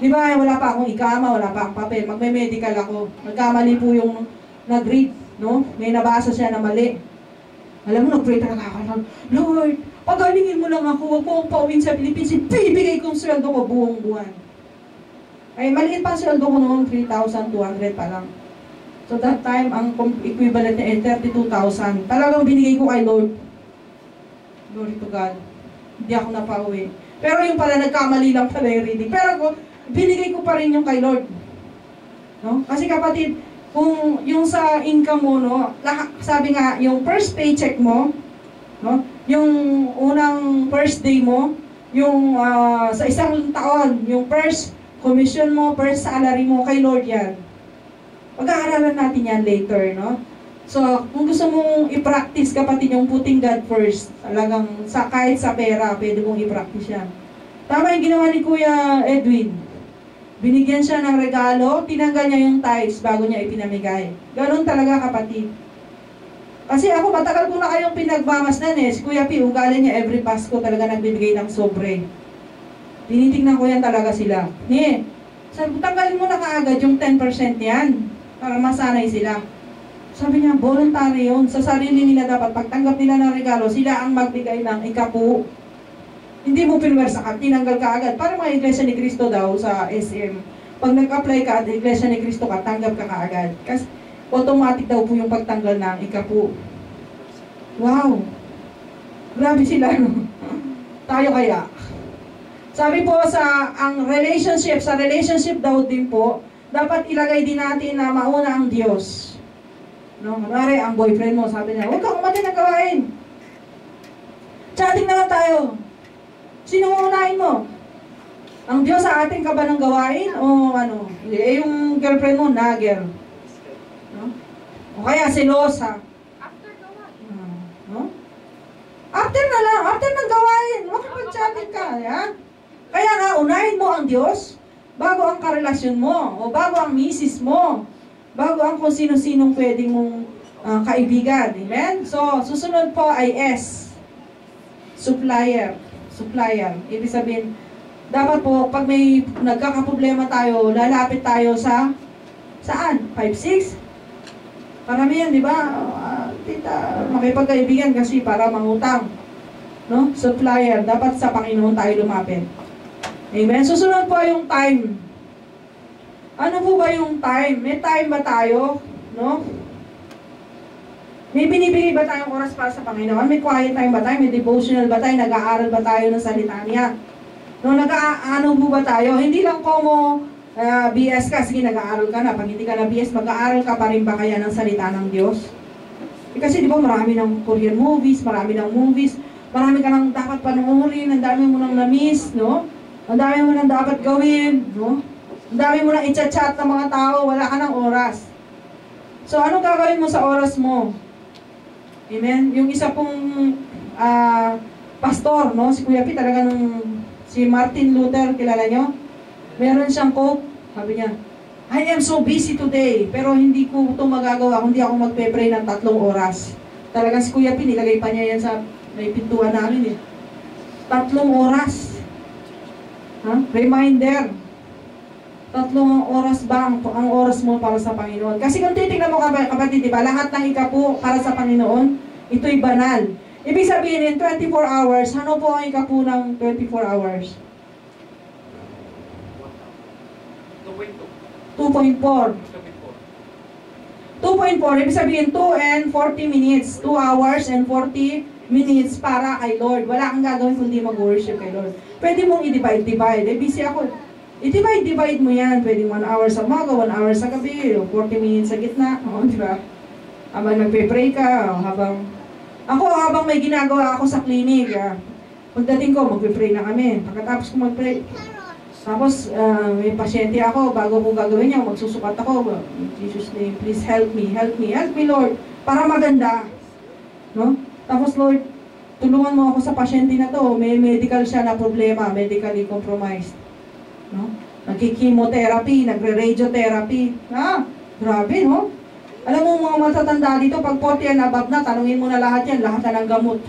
Di ba, wala pa akong ikama, wala pa akong papel. Magme-medical ako. Nagkamali po yung nag-read, no? May nabasa siya na mali. Alam mo, nag-pray talaga ako. Lord, pagalingin mo lang ako. Huwag mo akong pauwin sa Philippines. Bibigay kong sweldo ko buong buwan. Ay, maliit pa ang sweldo ko noon, 3,200 pa lang. So that time, ang equivalent niya 32,000. Talagang binigay ko kay Lord. Glory to God. Hindi ako napauwi. Pero yung pala, nagkamali lang pala yung reading. Pero binigay ko pa rin yung kay Lord. No? Kasi kapatid, kung yung sa income mo, no, sabi nga, yung first paycheck mo, no, yung unang first day mo, yung sa isang taon, yung first commission mo, first salary mo, kay Lord yan. Pag-aaralan natin yan later, no? So, kung gusto mong i-practice kapatid yung putting God first, talagang kahit sa pera, pwede mong i-practice yan. Tama yung ginawa ni Kuya Edwin. Binigyan siya ng regalo, tinanggal niya yung tithes bago niya ipinamigay. Ganon talaga kapatid. Kasi ako, matagal ko na kayong pinagmamasdan eh. Si Kuya P, ugali niya every Pasko talaga nagbibigay ng sobre. Tinitingnan ko yan talaga sila. Sabi ko, tanggalin mo na kaagad yung 10% yan para masanay sila. Sabi niya, voluntary yun. Sa sarili nila dapat, pagtanggap nila ng regalo, sila ang magbigay ng ikapu. Hindi mo pinwersa ka, tinanggal ka agad. Para mga Iglesia ni Cristo daw sa SM. Pag nag-apply ka at Iglesia ni Cristo ka, tanggap ka kaagad. Kasi automatic daw po yung pagtanggal ng ikapu. Wow! Grabe sila, no? Tayo kaya. Sabi po sa relationship daw din po, dapat ilagay din natin na mauna ang Diyos. No? Kunwari, ang boyfriend mo, sabi niya, huwag kang umati na gawain. Chatting naman tayo. Sino uunahin mo? Ang Diyos sa ating ka ba ng gawain? O ano? Yung girlfriend mo, nagger. No? O kaya selosa. After gawain. No? After na lang, after ng gawain. Makipag-chatting ka, yan. Kaya nga, unahin mo ang Diyos bago ang karelasyon mo, o bago ang misis mo, bago ang kung sino-sinong pwedeng mong kaibigan. Amen? So, susunod po ay S. Supplier. Ibig sabihin, dapat po, pag may nagkakaproblema tayo, lalapit tayo saan? 5-6? Parami yan, di ba? Tita, makipagkaibigan kasi para mangutang. No? Supplier. Dapat sa Panginoon tayo lumapit. Amen? Susunod po yung time. Ano po ba yung time? May time ba tayo? No? May binibigay ba tayong oras para sa Panginoon? May quiet time ba tayo? May devotional ba tayo? Nag-aaral ba tayo ng salita niya? No, nag-aano po ba tayo? Hindi lang como BS ka, sige nag-aaral ka na. Pag hindi ka na BS, mag-aaral ka pa rin ba kaya ng salita ng Diyos? Kasi di ba marami ng Korean movies, marami ng movies, marami ka nang dapat panoorin, ang dami mo nang na-miss, no? Ang dami mo nang dapat gawin, no? Ang dami mo nang i-chat ng mga tao, wala ka ng oras. So, anong gagawin mo sa oras mo? Amen? Yung isa pong pastor, no? Si Kuya P, talaga si Martin Luther, kilala nyo? Meron siyang quote, sabi niya, I am so busy today, pero hindi ko ito magagawa kung hindi ako magpe-pray ng 3 oras. Talagang si Kuya P, nilagay pa niya yan sa may pintuan namin eh. 3 oras. Reminder. 3 oras ba ang oras mo para sa Panginoon? Kasi kung titignan mo kapatid, diba, lahat ng ikapu para sa Panginoon, ito'y banal. Ibig sabihin, in 24 hours, ano po ang ikapu ng 24 hours? 2.4. 2.4, ibig sabihin 2 and 40 minutes. 2 hours and 40 minutes para kay Lord. Wala kang gagawin kundi mag-worship kay Lord. Pwede mong i-divide. Busy ako. I-divide mo yan. Pwede 1 hour sa umaga, 1 hour sa gabi, 40 minutes sa gitna. Di ba? Habang nagpe-pray ka, habang may ginagawa ako sa clinic. Pagdating ko, magpe-pray na kami. Pagkatapos ko mag-pray, tapos may pasyente ako, bago ko gagawin niya, magsusukat ako. In Jesus' name, please help me, Lord, para maganda. No? Tapos Lord, tulungan mo ako sa pasyente na to. May medical siya na problema, medically compromised. No? Nagki-chemotherapy, nagre-radiotherapy. Grabe, no? Alam mo mga matatanda dito, pag 40 and above na, tanungin mo na lahat yan, lahat na ng gamot.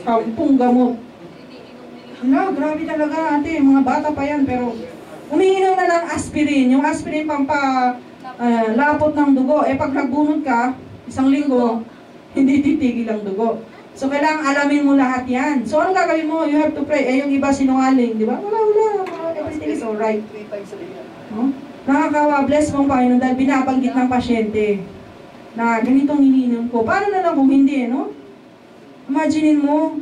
10 gamot. Grabe talaga ate, mga bata pa yan, pero umiinom na ng aspirin. Yung aspirin lapot ng dugo. Pag nagbunod ka, 1 linggo, hindi titigil ang dugo. So, kailangan alamin mo lahat yan. So, anong gagawin mo? You have to pray. Yung iba sinungaling, di ba? Wala. Everything is alright. 3 times a day. Nakakawa, bless mong Panginoon dahil binabanggit ng pasyente na ganitong iniinom ko. Paano na lang kung hindi, no? Imaginin mo,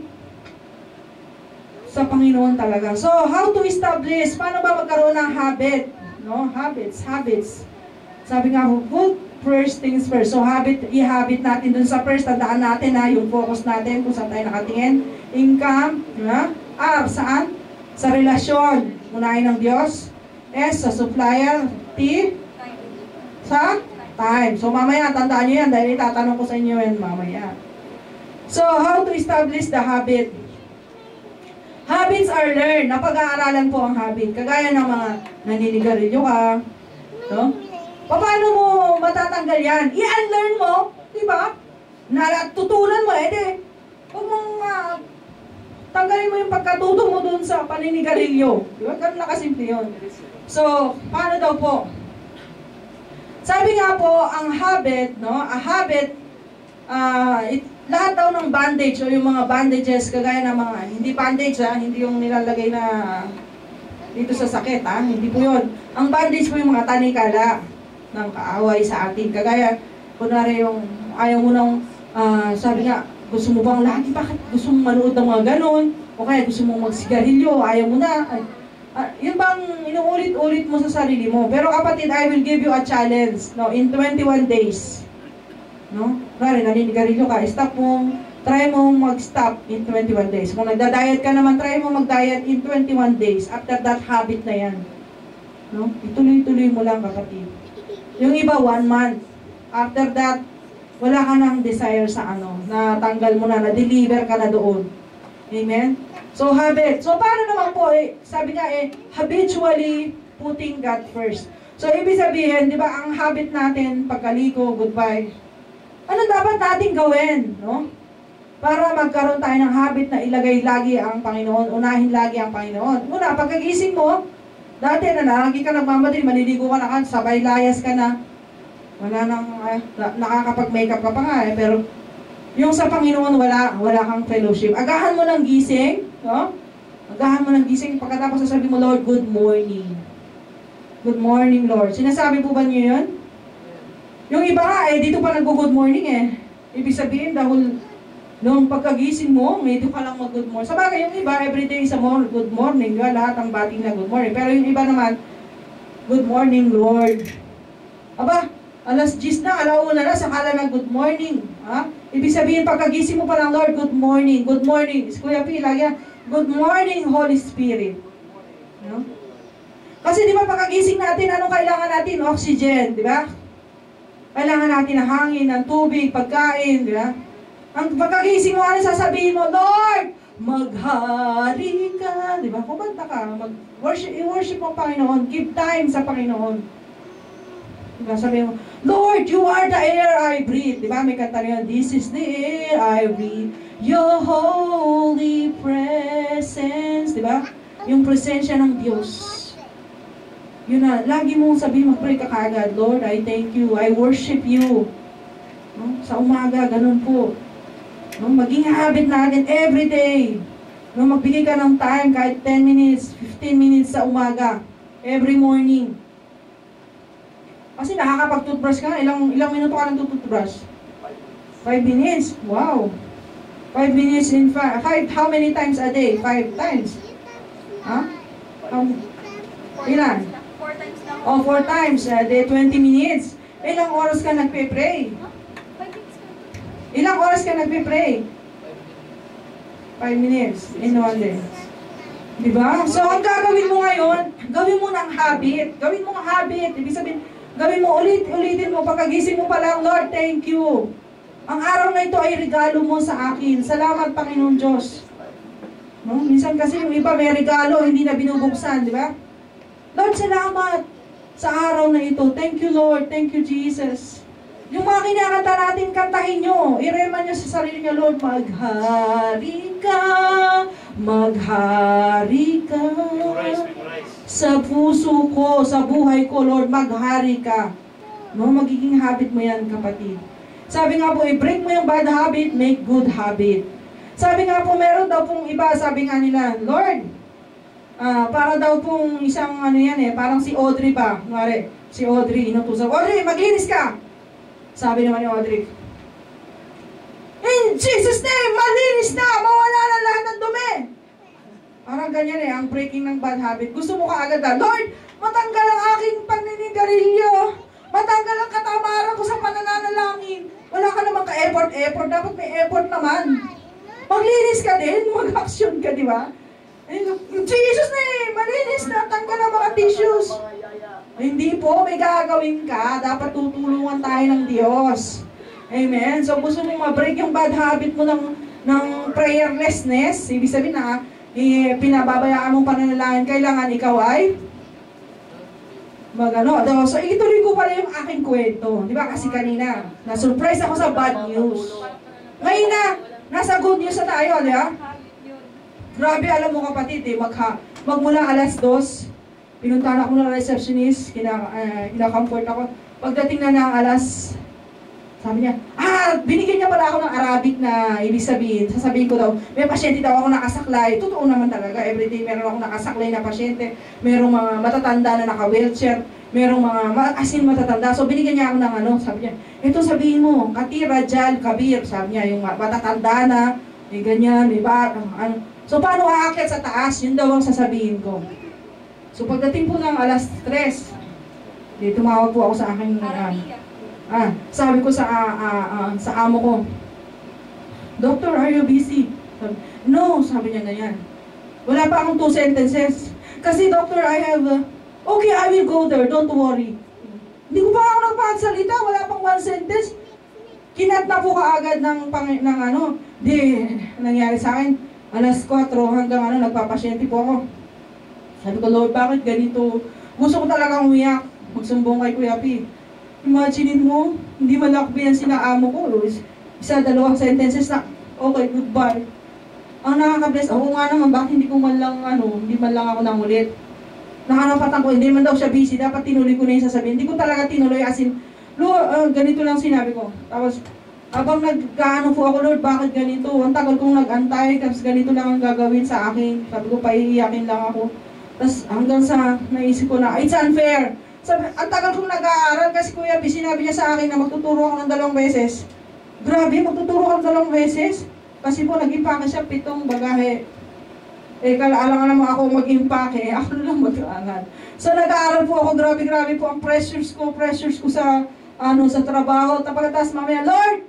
sa Panginoon talaga. So, how to establish? Paano ba magkaroon ng habit? No? Habits. Sabi nga, put first things first. So, i-habit natin dun sa first. Tandaan natin yung focus natin kung saan tayo nakatingin. Income. R, saan? Sa relasyon. Unahin ng Diyos. S, sa supplier. T, sa time. So, mamaya, tandaan nyo yan dahil itatanong ko sa inyo yan mamaya. So, how to establish the habit? Habits are learned. Napag-aaralan po ang habit. Kagaya ng mga naninigarilyo ka. No? Paano mo matatanggal yan? I-unlearn mo. Diba? Tutunan mo huwag mong tanggalin mo yung pagkatuto mo dun sa paninigarilyo. Diba? Ganun na kasimple yun. So, paano daw po? Sabi nga po, ang habit, no? A habit, lahat daw ng bandage o yung mga bandages, kagaya ng mga, hindi bandage hindi yung nilalagay na dito sa sakit hindi po yun. Ang bandage po yung mga tanikala ng kaaway sa atin. Kagaya, kunwari yung ayaw mo nang, sabi nga, gusto mo bang lagi, bakit gusto mong manood ng mga ganon? O kaya gusto mong magsigarilyo, ayaw mo na. Yun bang inuulit-ulit mo sa sarili mo? Pero kapatid, I will give you a challenge, no, in 21 days. No? Kaya naninigarilyo ka, try mo mag-stop in 21 days. Kung nagda-diet ka naman, try mo mag-diet in 21 days. After that, habit na yan. No? Ituloy-tuloy mo lang, kapatid. Yung iba, 1 month. After that, wala ka nang desire sa na tanggal mo na, na-deliver ka na doon. Amen? So, habit. So, paano naman po, sabi nga habitually putting God first. So, ibig sabihin, di ba, ang habit natin, pagkaliko, goodbye, ano dapat natin gawin, no? Para magkaroon tayo ng habit na ilagay lagi ang Panginoon, unahin lagi ang Panginoon. Una, pagkagising mo, dati lagi ka nagmamadali, maliligo ka na, sabay layas ka na, wala nang, nakakapag-makeup ka pa nga pero yung sa Panginoon, wala kang fellowship. Agahan mo ng gising, no? Agahan mo ng gising, pagkatapos sasabi mo, Lord, good morning. Good morning, Lord. Sinasabi po ba niyo yun? Yung iba dito pa nag-good morning Ibig sabihin, dahil Nung pagkagising mo, medyo ka lang mag-good morning. Sa bagay, yung iba, everyday is a good morning. Diba? Lahat ang bating na good morning. Pero yung iba naman, good morning, Lord. Aba, alas 10 na, alauna na, sakala na good morning. Ha? Ibig sabihin, pagkagising mo pa lang, Lord, good morning, good morning. Kuya P, lagi yan, good morning, Holy Spirit. No? Kasi di ba pagkagising natin, anong kailangan natin? Oxygen, di ba? Kailangan natin ng hangin, ng tubig, pagkain, di ba? Ang pagkagising mo, ano sasabihin mo? Lord, maghari ka. Di ba? Kumanta ka. I-worship mo ang Panginoon. Give time sa Panginoon. Di ba? Sabihin mo, Lord, you are the air I breathe. Di ba? May kanta na yun. This is the air I breathe. Your holy presence. Di ba? Yung presensya ng Diyos. Yun na. Lagi mong sabihin, mag-pray ka kaagad. Lord, I thank you. I worship you. No? Sa umaga, ganun po. No, maging habit natin every day. No, magbigay ka ng time kahit 10 minutes, 15 minutes sa umaga, every morning. Kasi nakakapag-toothbrush ka, ilang minuto ka ng toothbrush? 5 minutes. Wow. 5 minutes in 5. How many times a day? 5 times. Ha? Ilan? 4 times lang. Oh, 4 times a day, 20 minutes. Ilang oras ka nagpe-pray? 5 minutes lang. Ilang oras ka nagpe-pray? 5 minutes in one day. Diba? So, ang gagawin mo ngayon, gawin mo ng habit. Gawin mo ng habit. Ibig sabihin, gawin mo ulitin mo. Pagkagising mo pa lang, Lord, thank you. Ang araw na ito ay regalo mo sa akin. Salamat, Panginoon Diyos. No? Minsan kasi yung iba may regalo, hindi na binubuksan, di ba? Lord, salamat sa araw na ito. Thank you, Lord. Thank you, Jesus. Yung mga kinakanta natin, kantahin nyo. Ireman nyo sa sarili nyo, Lord, maghari ka, maghari ka. Sa puso ko, sa buhay ko, Lord, maghari ka. No, magiging habit mo yan, kapatid. Sabi nga po, i-break mo yung bad habit, make good habit. Sabi nga po, meron daw pong iba, sabi nga nila, Lord, para daw pong isang ano yan parang si Audrey pa. Ngari, si Audrey, inutusan, Audrey, maglinis ka! Sabi naman ni Audrey, in Jesus' name, malinis na! Mawala na lahat ng dumi! Parang ganyan ang breaking ng bad habit. Gusto mo kaagad Lord, matanggal ang aking paninigarilyo. Matanggal ang katamaran ko sa pananalangin. Wala ka namang ka-effort. Dapat may effort naman. Maglinis ka din, mag-action ka, di ba? In Jesus' name, malinis na, tanggal ang mga tissues. Hindi po, may gagawin ka. Dapat tutulungan tayo ng Diyos. Amen? So, gusto mong ma-break yung bad habit mo ng prayerlessness. Ibig sabihin na, pinababayaan mong pananalangin. Kailangan ikaw ay magano. So, ituloy ko pala yung aking kwento. Di ba? Kasi kanina, na-surprise ako sa bad news. Ngayon na, nasa good news na tayo, di ba? Grabe, alam mo kapatid, magmula alas 2, pinuntahan ako ng receptionist, kinakomfort ako. Pagdating na ng alas, sabi niya, binigyan niya pala ako ng Arabic na ibig sabihin. Sasabihin ko daw, may pasyente daw ako nakasaklay. Totoo naman talaga, everyday meron ako nakasaklay na pasyente. Merong mga matatanda na naka-wheelchair. Merong mga asin matatanda. So binigyan niya ako ng sabi niya, ito sabihin mo, Katira, Jal, Kabir. Sabi niya, yung matatanda na, may ganyan, may So paano aakyat sa taas? Yun daw ang sasabihin ko. So pagdating po ng alas 3, tumawag po ako sa aking sabi ko sa amo ko, Doctor, are you busy? No, sabi niya ganyan. Wala pa akong 2 sentences. Kasi Doctor, I have okay, I will go there, don't worry. Hindi ko pa ako nagpagsalita, wala pang 1 sentence. Kinat na po kaagad ng nangyari sa akin. Alas 4 hanggang nagpapasyente po ako. Sabi ko, Lord, bakit ganito? Gusto ko talagang umiyak. Magsumbong kay Kuya P. Imagine mo, hindi malakbi yan sinaamo ko. 1, 2 sentences na, okay, goodbye. Ang nakaka-bless, ako nga naman, bakit hindi man lang ako nangulit. Nakanapatan ko, hindi man daw siya busy, dapat tinuloy ko na yung sasabihin. Hindi ko talaga tinuloy, as in, Lord, ganito lang sinabi ko. Tapos, habang nagkaano po ako, Lord, bakit ganito? Ang tagal kong nag-antay, tapos ganito lang ang gagawin sa akin. Sabi ko, paiiyakin lang ako. Tapos hanggang sa naisip ko na, it's unfair. Sabi, ang tagal kong nag-aaral kasi Kuya B, sinabi niya sa akin na magtuturo ako ng 2 beses. Grabe, magtuturo ako ng 2 beses? Kasi po, nag-impake siya 7 bagahe. Eh, alam naman ako mag-impake, ako na lang mag-aaral. So, nag-aaral po ako, grabe-grabe po ang pressures ko sa, sa trabaho. Tapos mamaya, Lord,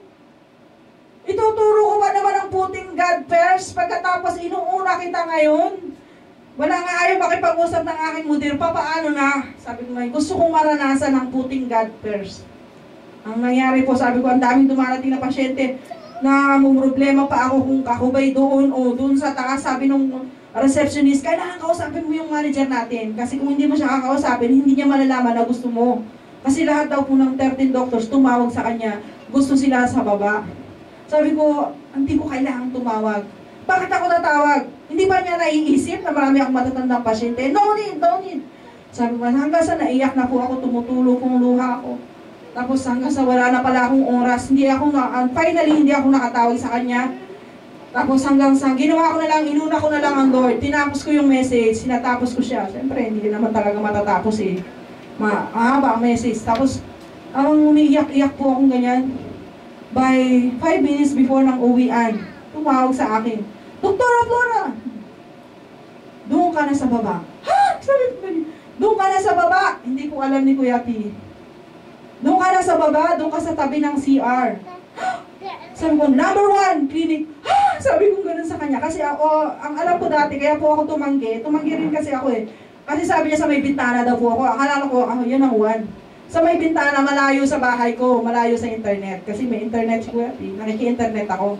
ituturo ko ba naman ang puting God first pagkatapos inuuna kita ngayon? Wala nga ayaw makipag-usap ng aking mudir, paano na? Sabi ko ngayon, gusto kong maranasan ang puting God first. Ang nangyari po, sabi ko, ang daming dumarating na pasyente na problema pa ako kung kakubay doon o doon sa taas. Sabi nung receptionist, kailangan kausapin mo yung manager natin. Kasi kung hindi mo siya kakausapin, hindi niya malalaman na gusto mo. Kasi lahat daw po ng 13 doctors tumawag sa kanya, gusto sila sa baba. Sabi ko, hindi ko kailangang tumawag. Bakit ako tatawag? Hindi ba niya naiisip na marami akong matatandang pasyente? No need. Sabi ko, hanggang sa naiyak na po ako, tumutulo kong luha ako. Tapos hanggang sa wala na pala akong oras, finally hindi ako nakatawag sa kanya. Tapos hanggang sa ginawa ko na lang, inuna ko na lang ang Lord. Tinapos ko yung message, sinatapos ko siya. Siyempre, hindi naman talaga matatapos eh. Mahaba ang message. Tapos, umiiyak-iyak po akong ganyan. By 5 minutes before ng uwian, tumawag sa akin, Doktora Flora, doon ka na sa baba. Ha? Sabi ko, doon ka na sa baba. Hindi ko alam ni Kuya P. Doon ka na sa baba, doon ka sa tabi ng CR. Sabi ko, number 1, clinic. Ha? Sabi ko gano'n sa kanya. Kasi ako, ang alam ko dati, kaya po ako tumanggi. Tumanggi rin kasi ako eh. Kasi sabi niya sa may bintana daw po ako. Akala ko, yan ang 1. Sa may bintana, malayo sa bahay ko, malayo sa internet. Kasi may internet si Kuya P. Nakiki-internet ako.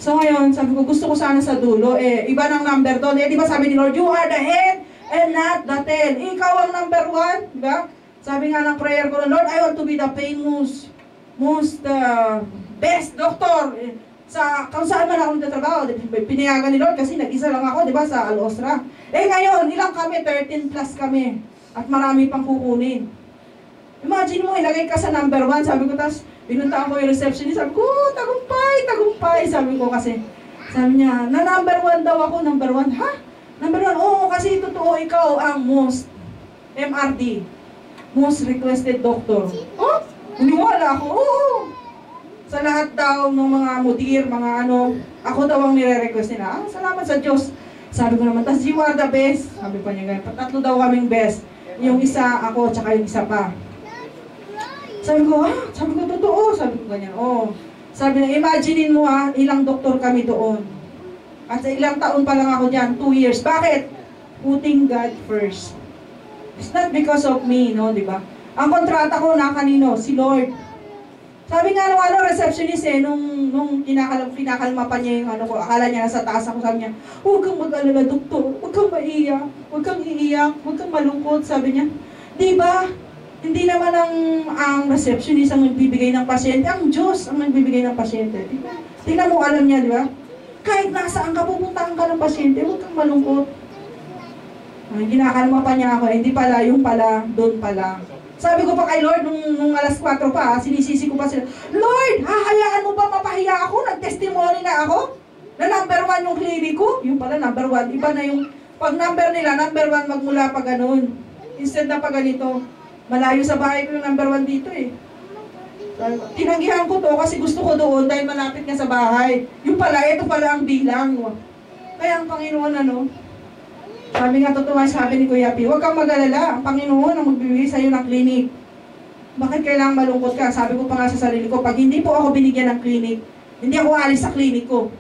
So ngayon, sabi ko, gusto ko sana sa dulo. Eh, iba ng number doon. Eh, di ba sabi ni Lord, you are the head and not the tail. Ikaw ang number 1. Di ba? Sabi nga ng prayer ko, Lord, I want to be the famous, most best doctor sa kung saan man ako nagtatrabaho. Pinayagan ni Lord kasi nag-isa lang ako, di ba, sa Al-Osra. Eh ngayon, ilang kami? 13 plus kami. At marami pang kukunin. Imagine mo, ilagay ka sa number 1. Sabi ko, tapos pinuntaan ko yung receptionist. Sabi ko, tagumpay. Sabi ko kasi, sabi niya, na number 1 daw ako. Number 1, ha? Number 1, oo, kasi totoo ikaw ang most MRD. Most requested doctor. Oh, uniwala ako. Oo. Sa lahat daw ng mga mudir, mga ako daw ang nire-request nila. Salamat sa Diyos. Sabi ko naman, tas you are the best. Sabi pa niya ganyan, tatlo daw kaming best. Yung isa ako, tsaka yung isa pa. Sabi ko, totoo. Sabi ko ganyan, Sabi na, imaginein mo ilang doktor kami doon. At sa ilang taon pa lang ako dyan, 2 years. Bakit? Putting God first. It's not because of me, no, di ba? Ang kontrata ko na kanino? Si Lord. Sabi nga nung receptionist nung kinakalma pa niya yung ko, akala niya nasa taas ako, sabi niya, huwag kang mag-alala, doktor, huwag kang maiyak, huwag kang iiyak, huwag kang malungkot, sabi niya. Di ba? Hindi naman ang receptionist ang nagbibigay ng pasyente, ang Diyos ang nagbibigay ng pasyente. Tingnan mo, alam niya, di ba? Kahit nasaan ka, pupuntahan ka ng pasyente, huwag kang malungkot. Ginakalma pa niya ako, hindi pala, yung pala, doon pala. Sabi ko pa kay Lord, nung alas 4 pa, sinisisi ko pa sila, Lord, hahayaan mo ba mapahiya ako? Nag-testimony na ako? Na number 1 yung clinic ko? Yung pala, number 1. Iba na yung, pag number nila, number 1 magmula pa ganun. Instead na pa ganito. Malayo sa bahay ko yung number 1 dito eh. Tinanggihan ko to kasi gusto ko doon dahil malapit nga sa bahay. Yung pala, ito pala ang bilang. Kaya ang Panginoon sabi nga totoo, sabi ni Kuya P, huwag kang mag-alala, ang Panginoon ang magbibigay sa iyo ng clinic. Bakit kailangan malungkot ka? Sabi ko pa nga sa sarili ko, pag hindi po ako binigyan ng clinic, hindi ako alis sa clinic ko.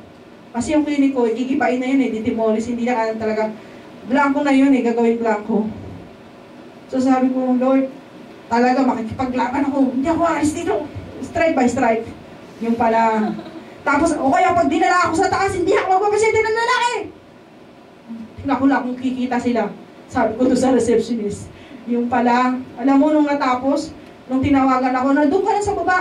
Kasi yung clinic ko, gigipain na yun ditimolis, hindi na talaga, blanco na yun gagawin blanco. So sabi ko, Lord, talaga makikipaglaban ako, hindi ako alis dito, stripe by stripe. Yung pala, tapos, o kaya pag dinala ako sa taas, hindi ako magpapasyente ng lalaki. Nakula kung kikita sila. Sabi ko to sa receptionist. Yung pala, alam mo nung natapos, nung tinawagan ako, doon ka na sa baba.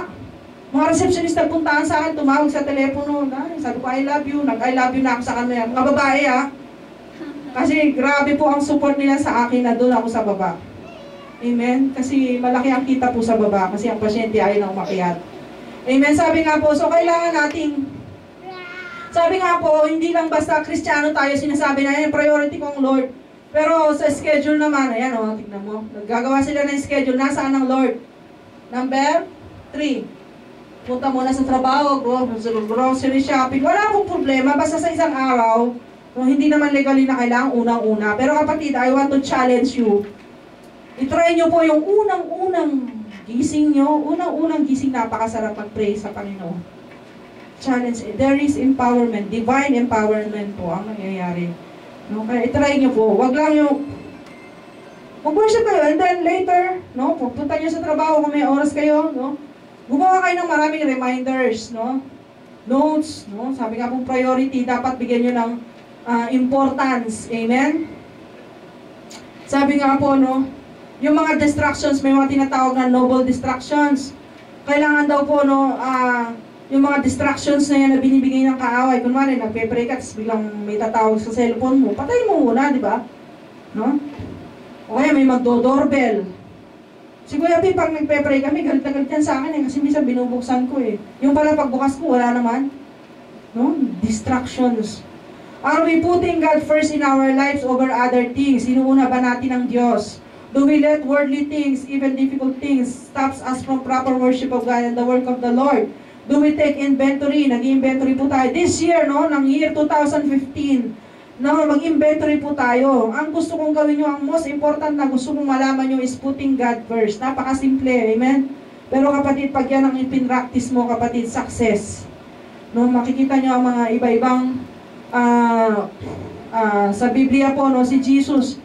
Mga receptionist nagpuntahan sa akin, tumawag sa telepono. Sabi ko, I love you. Nag-I love you na ako sa kanila. Mga babae Kasi grabe po ang support nila sa akin na doon ako sa baba. Amen? Kasi malaki ang kita po sa baba. Kasi ang pasyente ayaw na umakyat. Amen? Sabi nga po, so kailangan nating sabi nga po, hindi lang basta Kristiyano tayo sinasabi na yan, priority ko ang Lord. Pero sa schedule naman, ayan tignan mo. Naggagawa sila ng schedule, nasaan ang Lord? Number 3. punta muna sa trabaho, grocery shopping, wala akong problema, basta sa isang araw, no, hindi naman legally na kailangan unang-una. Pero kapatid, I want to challenge you. I-try nyo po yung unang-unang gising nyo. Unang-unang gising, napakasarap mag-pray sa Panginoon. Challenge, there is empowerment, divine empowerment po ang nangyayari. No? Kaya i-try nyo po. Wag lang yung mag-worship kayo and then later, no, pupunta nyo sa trabaho kung may oras kayo, no? Gumawa kayo ng maraming reminders, no? Notes, no? Sabi nga pong priority, dapat bigyan nyo ng importance. Amen? Sabi nga po, no? Yung mga distractions, may mga tinatawag na noble distractions. Kailangan daw po, no, yung mga distractions na yan na binibigay ng kaaway. Kunwari, nagpe-pray ka, tapos biglang may tatawag sa cellphone mo, patayin mo muna, di ba? No? O kaya may magdo-doorbell. Si Kuya P, pag nagpe-pray kami, galit na galit yan sa akin kasi minsan binubuksan ko Yung pala pagbukas ko, wala naman. No? Distractions. Are we putting God first in our lives over other things? Sinuuna ba natin ang Diyos? Do we let worldly things, even difficult things, stops us from proper worship of God and the work of the Lord? Do we take inventory? Nag-inventory po tayo. This year, no, ng year 2015, no, mag-inventory po tayo. Ang gusto kong gawin nyo, ang most important na gusto kong malaman nyo is putting God first. Napakasimple, amen? Pero kapatid, pag yan ang ipinractice mo, kapatid, success. No, makikita nyo ang mga iba-ibang sa Biblia po, no, si Jesus.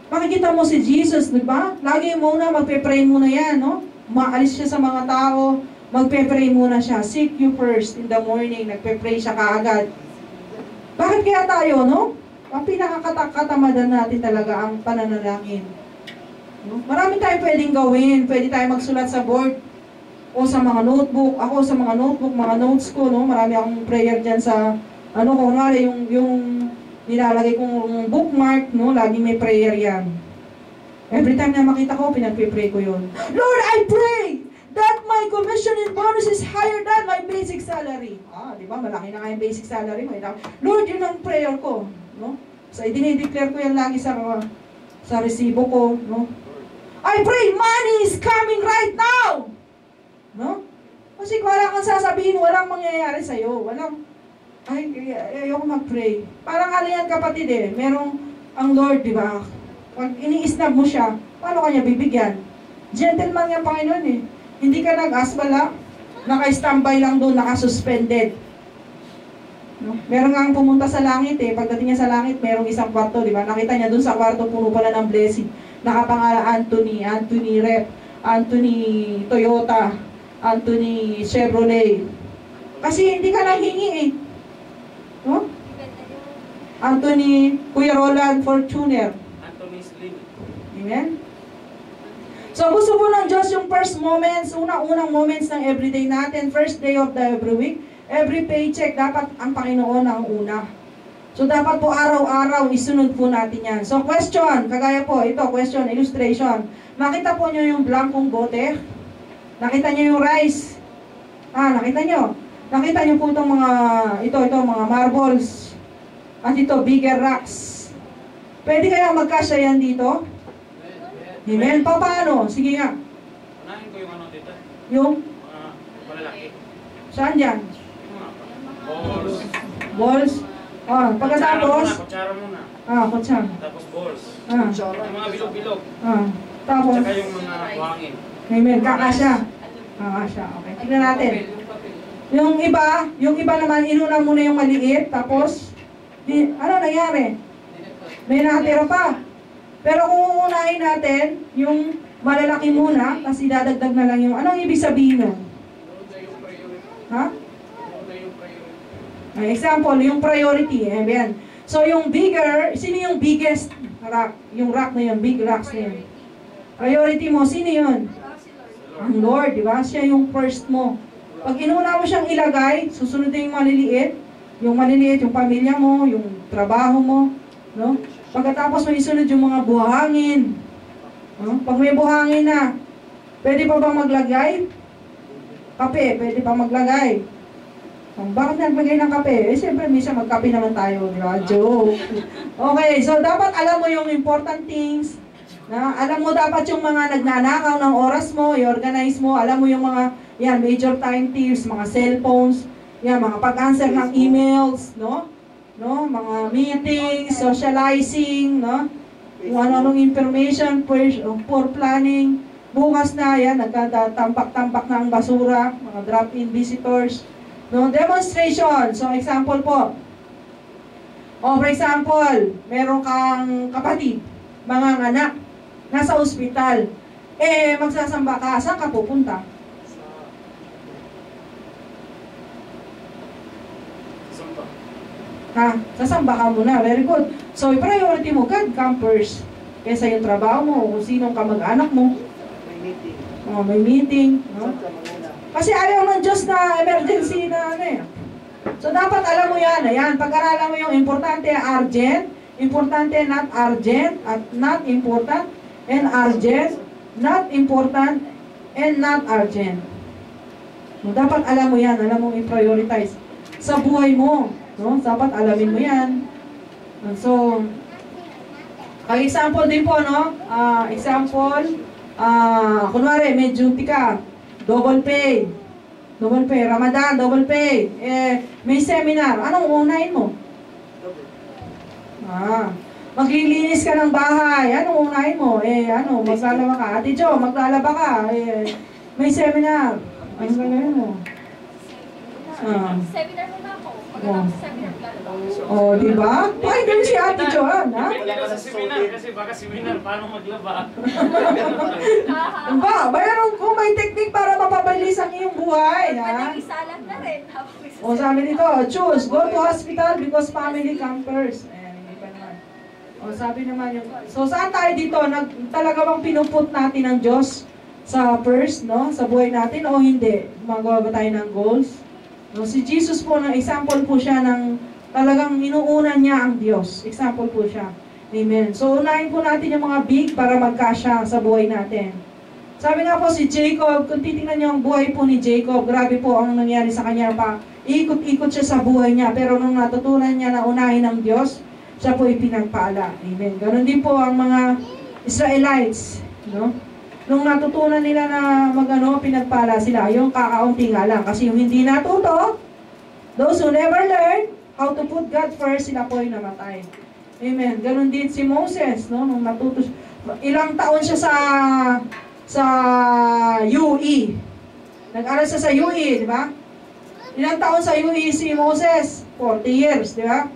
Makikita mo si Jesus, di ba? Lagi muna, magpe-pray muna yan, no? Maalis siya sa mga tao, magpe-pray muna siya. Seek you first in the morning, nagpe-pray siya kaagad. Bakit kaya tayo, no? Ang pinakakatamadahan natin talaga ang pananalangin. No? Marami tayong pwedeng gawin. Pwede tayong magsulat sa board o sa mga notebook. Ako sa mga notebook, mga notes ko, no? Marami akong prayer dyan sa, kung nga yung nilalagay kong bookmark, no? Laging may prayer yan. Every time na makita ko, pinagpipray ko yun. Lord, I pray that my commission and bonus is higher than my basic salary. Di ba? Malaki na nga yung basic salary mo. Lord, yun ang prayer ko. No? So, dinideclare ko yan lagi sa resibo ko. No? I pray money is coming right now. No? Kasi kung wala kang sasabihin, walang mangyayari sa'yo. Ayoko mag-pray. Parang ano yan, kapatid merong ang Lord, di ba? Pag ini-snub mo siya, paano kanya bibigyan? Gentleman yung Panginoon Hindi ka nag-ask, wala. Naka-standby lang doon, naka-suspended. No? Meron nga ang pumunta sa langit Pagdating niya sa langit, merong isang kwarto, di ba? Nakita niya doon sa kwarto, puno pala ng blessing. Nakapangala Anthony Rep, Anthony Toyota, Anthony Chevrolet. Kasi hindi ka nanghingi No? Anthony, Kuya Roland Fortuner. Anthony Slim. Amen? So, gusto po ng Diyos yung first moments, unang moments ng everyday natin, first day of the every week, every paycheck, dapat ang Panginoon ang una. So, dapat po araw-araw, isunod po natin yan. So, question, kagaya po, ito, question, illustration. Nakita po nyo yung blankong bote? Nakita nyo yung rice? Nakita nyo? Nakita nyo po itong mga, mga marbles. At ito, bigger rocks. Pwede kaya magkasya yan dito? Amen. Paano? Sige nga. Unahin ko yung dito. Yung? Malalaki. Saan dyan? Balls. Balls? Pagkatapos? Kutsara muna. Kutsara. Tapos balls. Yung mga bilog-bilog. Tapos? Tsaka yung mga buhangin. Amen. Kakasya. Kakasya. Okay. Tignan natin. Yung iba naman, inuna muna yung maliit. Tapos, ano nangyari? May nakatira pa. Pero kung uunahin natin, yung malalaki muna, kasi dadagdag na lang yung, anong ibig sabihin nun? Example, yung priority. Ayan. So, yung bigger, sino yung biggest rock? Yung rock na yun, big rocks na yun. Priority mo, sino yun? Ang Lord, di ba? Siya yung first mo. Pag inuna mo siyang ilagay, susunod na yung maliliit, yung pamilya mo, yung trabaho mo, no? Pagkatapos may isunod yung mga buhangin. No? Pag may buhangin na, pwede pa bang maglagay? Kape, pwede pa maglagay. Bakit naglagay ng kape? Siyempre, minsan magkape naman tayo, di ba? Joke. Okay, so dapat alam mo yung important things, Na, alam mo dapat yung mga nagnanakaw ng oras mo, i-organize mo, alam mo yung mga, yan, major time thieves, mga cellphones, yan, mga pag-answer ng emails, no? No, mga meetings, socializing, no? Kung ano-anong information for planning. Bukas na, yan, nagtatampak-tampak na ang basura, mga drop-in visitors, no? Demonstration. So, example po. O, for example, meron kang kapatid, mga anak, nasa ospital. Eh, magsasamba ka, saan ka pupunta? Ha? Sasamba ka muna. Very good. So, i-priority mo, God come first. Kesa yung trabaho mo, kung sinong kamag-anak mo. May meeting. Oh, may meeting. No? Saan ka manguna? Kasi ayaw ng Diyos na emergency na ano eh. So, dapat alam mo yan. Ayan, pag-aralan mo yung importante, urgent, importante, not urgent, at not important, and urgent, not important, and not urgent. So, dapat alam mo yan. Alam mo i-prioritize sa buhay mo. No? Dapat alamin mo yan. So, ang example din po, no? Kunwari, may duty ka. Double pay. Double pay. Ramadan, double pay. May seminar. Anong unahin mo? Maglilinis ka ng bahay. Anong unahin mo? Maglalaba ka. Ate Jo, maglalaba ka. May seminar. Anong gagawin mo? Seminar muna ako. Pagkatapos sa seminar, lalaba ako. Di ba? Ay, ganun si Ate Joan, ha? Depende ka sa seminar kasi baka seminar paano maglaba. Mayroon ko may technique para mapabilis ang iyong buhay, ha? Pwede isalan na rin. Sabi dito, choose, go to hospital because family come first. Hindi pa naman. Sabi naman yung, so saan tayo dito? Talaga bang pinuput natin ng Diyos sa first, no? Sa buhay natin o hindi? Magawa ba tayo ng goals? No, si Jesus po, ng example po siya ng talagang inuuna niya ang Diyos. Example po siya. Amen. So, unahin po natin yung mga big para magkasya sa buhay natin. Sabi nga po si Jacob, kung titingnan niyo ang buhay po ni Jacob, grabe po ang nangyari sa kanya pa. Ikot-ikot siya sa buhay niya, pero nung natutunan niya na unahin ang Diyos, siya po ipinagpala. Amen. Ganon din po ang mga Israelites. No? Nung natutunan nila na pinagpala sila, yung kakaunti nga lang. Kasi yung hindi natuto, those who never learn how to put God first, sila po ay namatay. Amen. Ganon din si Moses, no? Nung natuto, ilang taon siya sa UE. Nag-aral siya sa UE, di ba? Ilang taon sa UE si Moses? 40 years, di ba?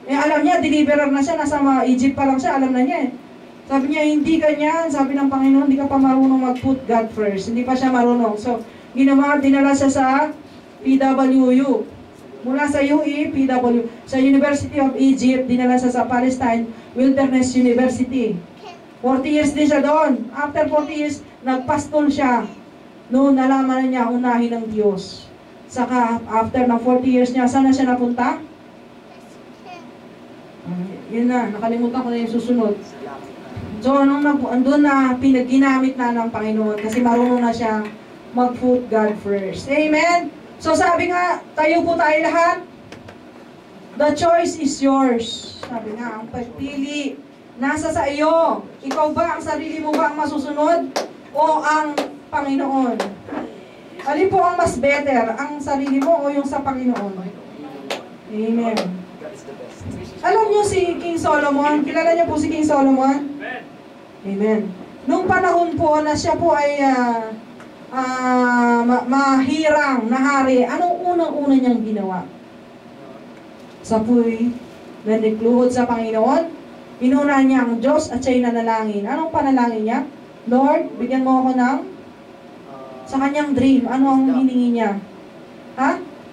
Alam niya, deliverer na siya, nasa Egypt pa lang siya, alam na niya eh. Sabi niya, hindi ganyan. Sabi ng Panginoon, hindi ka pa marunong mag-put God first. Hindi pa siya marunong. So, dinala siya sa PWU. Mula sa UE, PW. Sa University of Egypt, dinala siya sa Palestine Wilderness University. 40 years din siya doon. After 40 years, nagpastol siya. Noon, nalaman na niya unahin ng Diyos. Saka, after ng 40 years niya, saan na siya napunta? Yun na, nakalimutan ko na yung susunod. So, andun na pinaginamit na ng Panginoon kasi marunong na siya mag-put God first. Amen? So, sabi nga, tayo po tayo lahat. The choice is yours. Sabi nga, ang pagpili nasa sa iyo. Ikaw ba, ang sarili mo ba ang masusunod? O ang Panginoon? Alin po ang mas better? Ang sarili mo o yung sa Panginoon? Amen. Alam niyo si King Solomon? Kilala niyo po si King Solomon? Amen. Nung panahon po na siya po ay mahirang na hari, anong unang-una niyang ginawa? Sa puy, na nagluhod sa Panginoon, inuna niya ang Diyos at siya'y nanalangin. Anong panalangin niya? Lord, bigyan mo ako ng sa kanyang dream. Ano ang hiningi niya?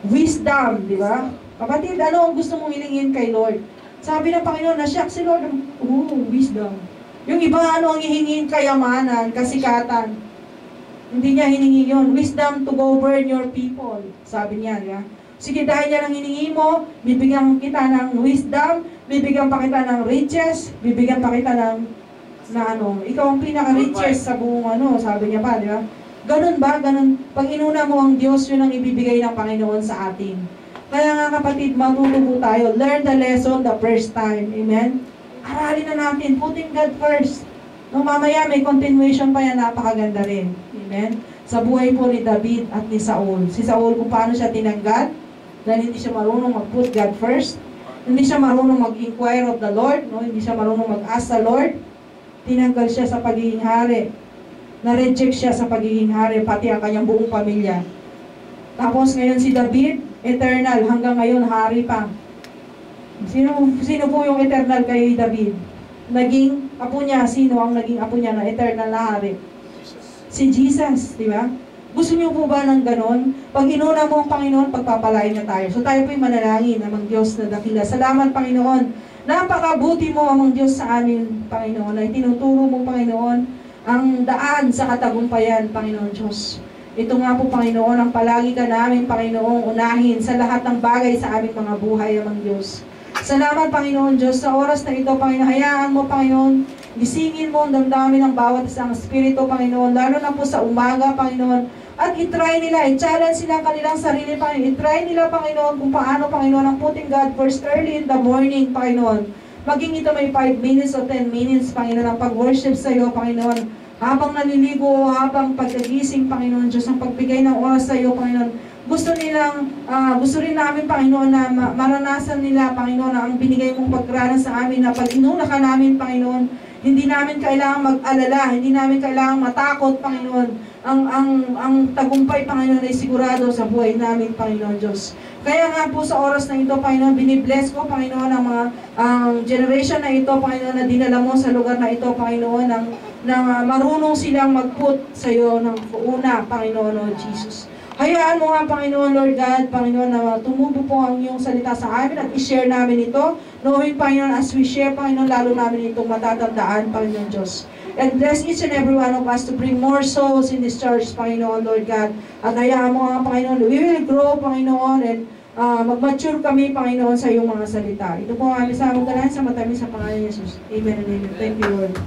Wisdom, di ba? Kapatid, ano ang gusto mong hilingin kay Lord? Sabi ng Panginoon, na-shock si Lord, wisdom. Yung iba, ano ang hihingin? Kayamanan, kasikatan. Hindi niya hiningi yun. Wisdom to govern your people. Sabi niya, di ba? Sige, dahil yan ang hiningi mo, bibigyan kita ng wisdom, bibigyan pa kita ng riches, bibigyan pa kita ng ikaw ang pinaka-riches sa buong sabi niya pa, di ba? Ganun ba? Ganun. Pag inuna mo ang Diyos, yun ang ibibigay ng Panginoon sa atin. Kaya nga kapatid, matutubo tayo. Learn the lesson the first time. Amen? Aralin na natin. Putting God first. Nung mamaya may continuation pa yan, napakaganda rin. Amen? Sa buhay po ni David at ni Saul. Si Saul kung paano siya tinanggad, dahil hindi siya marunong mag-put God first, hindi siya marunong mag-inquire of the Lord, no? Hindi siya marunong mag-ask the Lord, tinanggal siya sa pagiging hari. Na-reject siya sa pagiging hari, pati ang kanyang buong pamilya. Tapos ngayon si David, eternal, hanggang ngayon hari pa. Sino po yung eternal kay David? Naging apo niya, sino ang naging apo niya na eternal na hari? Si Jesus, di ba? Gusto niyo po ba ng ganon? Pag inuna mo ang Panginoon, pagpapalain niya tayo. So tayo po'y manalangin, amang Diyos na dakila. Salamat, Panginoon. Napakabuti mo, amang Diyos sa amin, Panginoon, ay tinuturo mo, Panginoon, ang daan sa katagumpayan, Panginoon Diyos. Ito nga po, Panginoon, ang palagi ka namin, Panginoong, unahin sa lahat ng bagay sa aming mga buhay, amang Diyos. Salamat, Panginoon Diyos, sa oras na ito, Panginoon. Hayaan mo, Panginoon, gisingin mo ang damdamin ng bawat isang espiritu, Panginoon, lalo na po sa umaga, Panginoon. At itry nila, i-challenge sila ang kanilang sarili, Panginoon. Itry nila, Panginoon, kung paano, Panginoon, ang putting God first early in the morning, Panginoon. Maging ito may 5 minutes o 10 minutes, Panginoon, ang pag-worship sa iyo, Panginoon. Habang naliligo, habang pagkagising, Panginoon Diyos, ang pagbigay ng oras sa iyo, Panginoon. Gusto rin namin, Panginoon, na maranasan nila, Panginoon, na ang binigay mong pagkranas sa amin, na pag inuna ka namin, Panginoon, hindi namin kailangang mag-alala, hindi namin kailangang matakot, Panginoon. Ang tagumpay, Panginoon, ay sigurado sa buhay namin, Panginoon Diyos. Kaya nga po sa oras na ito, Panginoon, binibless ko, Panginoon, ang generation na ito, Panginoon, na dinala mo sa lugar na ito, Panginoon, na marunong silang mag-put sa iyo ng una, Panginoon, Lord Jesus. Hayaan mo nga, Panginoon, Lord God, Panginoon, na tumubo po ang iyong salita sa amin at i-share namin ito. Knowing, Panginoon, as we share, Panginoon, lalo namin itong matatandaan, Panginoon Diyos. And bless each and every one of us to bring more souls in this church, Panginoon, Lord God. At hayaan mo nga, Panginoon, we will grow, Panginoon, and mag-mature kami, Panginoon, sa iyong mga salita. Ito po ang aming sa matamis sa pangalan ni Jesus. Amen and amen. Thank you, Lord.